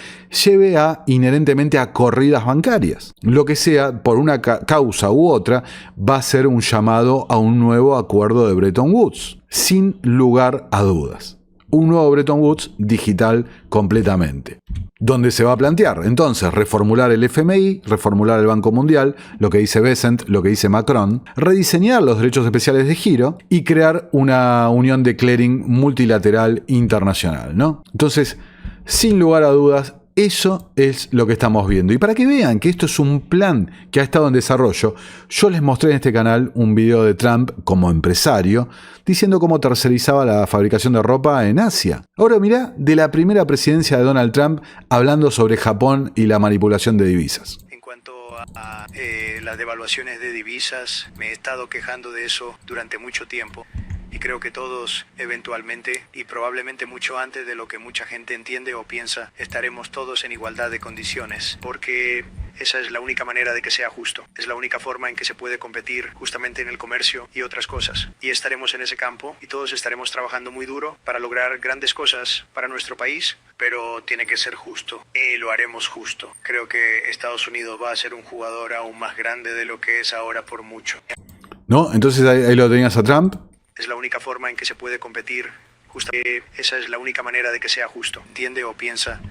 lleve inherentemente a corridas bancarias. Lo que sea, por una causa u otra, va a ser un llamado a un nuevo acuerdo de Bretton Woods, sin lugar a dudas. Un nuevo Bretton Woods digital completamente, donde se va a plantear entonces reformular el FMI, reformular el Banco Mundial, lo que dice Bessent, lo que dice Macron, rediseñar los derechos especiales de giro y crear una unión de clearing multilateral internacional, ¿no? Entonces, sin lugar a dudas, eso es lo que estamos viendo. Y para que vean que esto es un plan que ha estado en desarrollo, yo les mostré en este canal un video de Trump como empresario, diciendo cómo tercerizaba la fabricación de ropa en Asia. Ahora mirá, de la primera presidencia de Donald Trump, hablando sobre Japón y la manipulación de divisas. En cuanto a las devaluaciones de divisas, me he estado quejando de eso durante mucho tiempo. Y creo que todos, eventualmente, y probablemente mucho antes de lo que mucha gente entiende o piensa, estaremos todos en igualdad de condiciones, porque esa es la única manera de que sea justo. Es la única forma en que se puede competir justamente en el comercio y otras cosas. Y estaremos en ese campo y todos estaremos trabajando muy duro para lograr grandes cosas para nuestro país, pero tiene que ser justo y lo haremos justo. Creo que Estados Unidos va a ser un jugador aún más grande de lo que es ahora por mucho. ¿No? Entonces ahí lo tenías a Trump. Es la única forma en que se puede competir. Justamente esa es la única manera de que sea justo. ¿Entiende o piensa?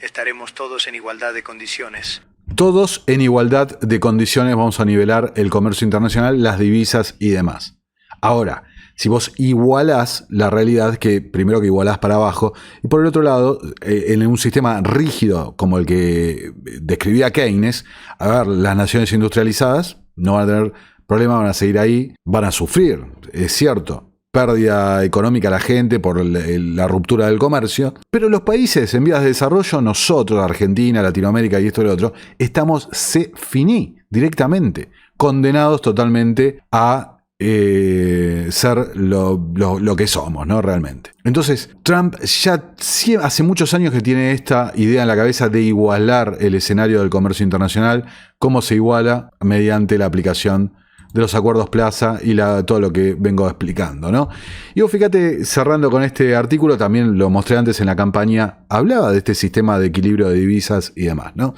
Estaremos todos en igualdad de condiciones. Todos en igualdad de condiciones vamos a nivelar el comercio internacional, las divisas y demás. Ahora, si vos igualás, la realidad es que primero que igualás para abajo, y por el otro lado, en un sistema rígido como el que describía Keynes, a ver, las naciones industrializadas no van a tener problema, van a seguir ahí, van a sufrir, es cierto. Pérdida económica a la gente por la ruptura del comercio, pero los países en vías de desarrollo, nosotros, Argentina, Latinoamérica y esto y lo otro, estamos directamente condenados totalmente a ser lo que somos, ¿no? Realmente. Entonces, Trump ya hace muchos años que tiene esta idea en la cabeza de igualar el escenario del comercio internacional. ¿Cómo se iguala? Mediante la aplicación de los acuerdos Plaza y todo lo que vengo explicando, ¿no? Y vos fíjate, cerrando con este artículo, también lo mostré antes en la campaña, hablaba de este sistema de equilibrio de divisas y demás, ¿no?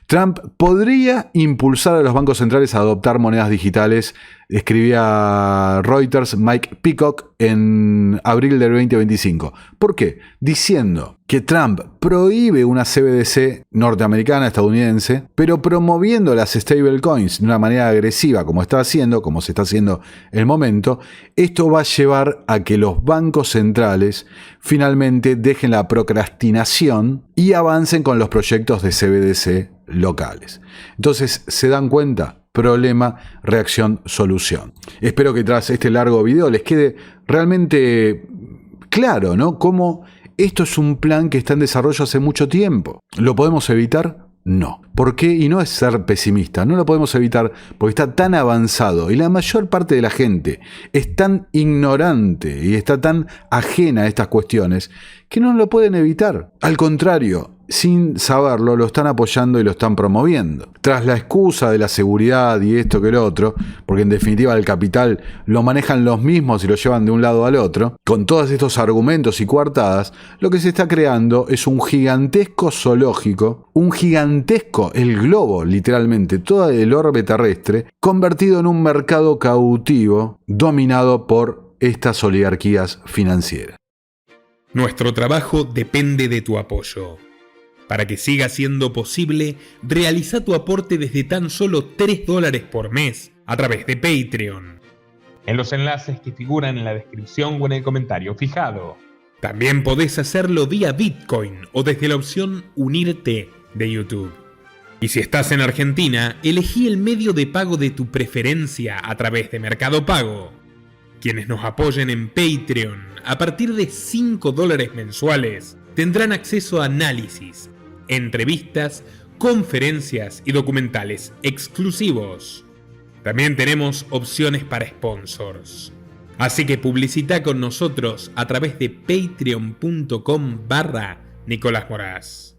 Trump podría impulsar a los bancos centrales a adoptar monedas digitales, escribía Reuters Mike Peacock en abril del 2025. ¿Por qué? Diciendo que Trump prohíbe una CBDC norteamericana, estadounidense, pero promoviendo las stablecoins de una manera agresiva, como se está haciendo en el momento, esto va a llevar a que los bancos centrales finalmente dejen la procrastinación y avancen con los proyectos de CBDC locales. Entonces, ¿se dan cuenta? Problema, reacción, solución. Espero que tras este largo video les quede realmente claro, ¿no? Cómo esto es un plan que está en desarrollo hace mucho tiempo. ¿Lo podemos evitar? No. ¿Por qué? Y no es ser pesimista, no lo podemos evitar porque está tan avanzado y la mayor parte de la gente es tan ignorante y está tan ajena a estas cuestiones que no lo pueden evitar. Al contrario, sin saberlo, lo están apoyando y lo están promoviendo. Tras la excusa de la seguridad y esto que lo otro, porque en definitiva el capital lo manejan los mismos y lo llevan de un lado al otro, con todos estos argumentos y coartadas, lo que se está creando es un gigantesco zoológico, el globo, literalmente, todo el orbe terrestre, convertido en un mercado cautivo dominado por estas oligarquías financieras. Nuestro trabajo depende de tu apoyo. Para que siga siendo posible, realiza tu aporte desde tan solo $3 por mes a través de Patreon, en los enlaces que figuran en la descripción o en el comentario fijado. También podés hacerlo vía Bitcoin o desde la opción Unirte de YouTube. Y si estás en Argentina, elegí el medio de pago de tu preferencia a través de Mercado Pago. Quienes nos apoyen en Patreon a partir de $5 mensuales tendrán acceso a análisis, entrevistas, conferencias y documentales exclusivos. También tenemos opciones para sponsors. Así que publicita con nosotros a través de patreon.com/Nicolás Moraz.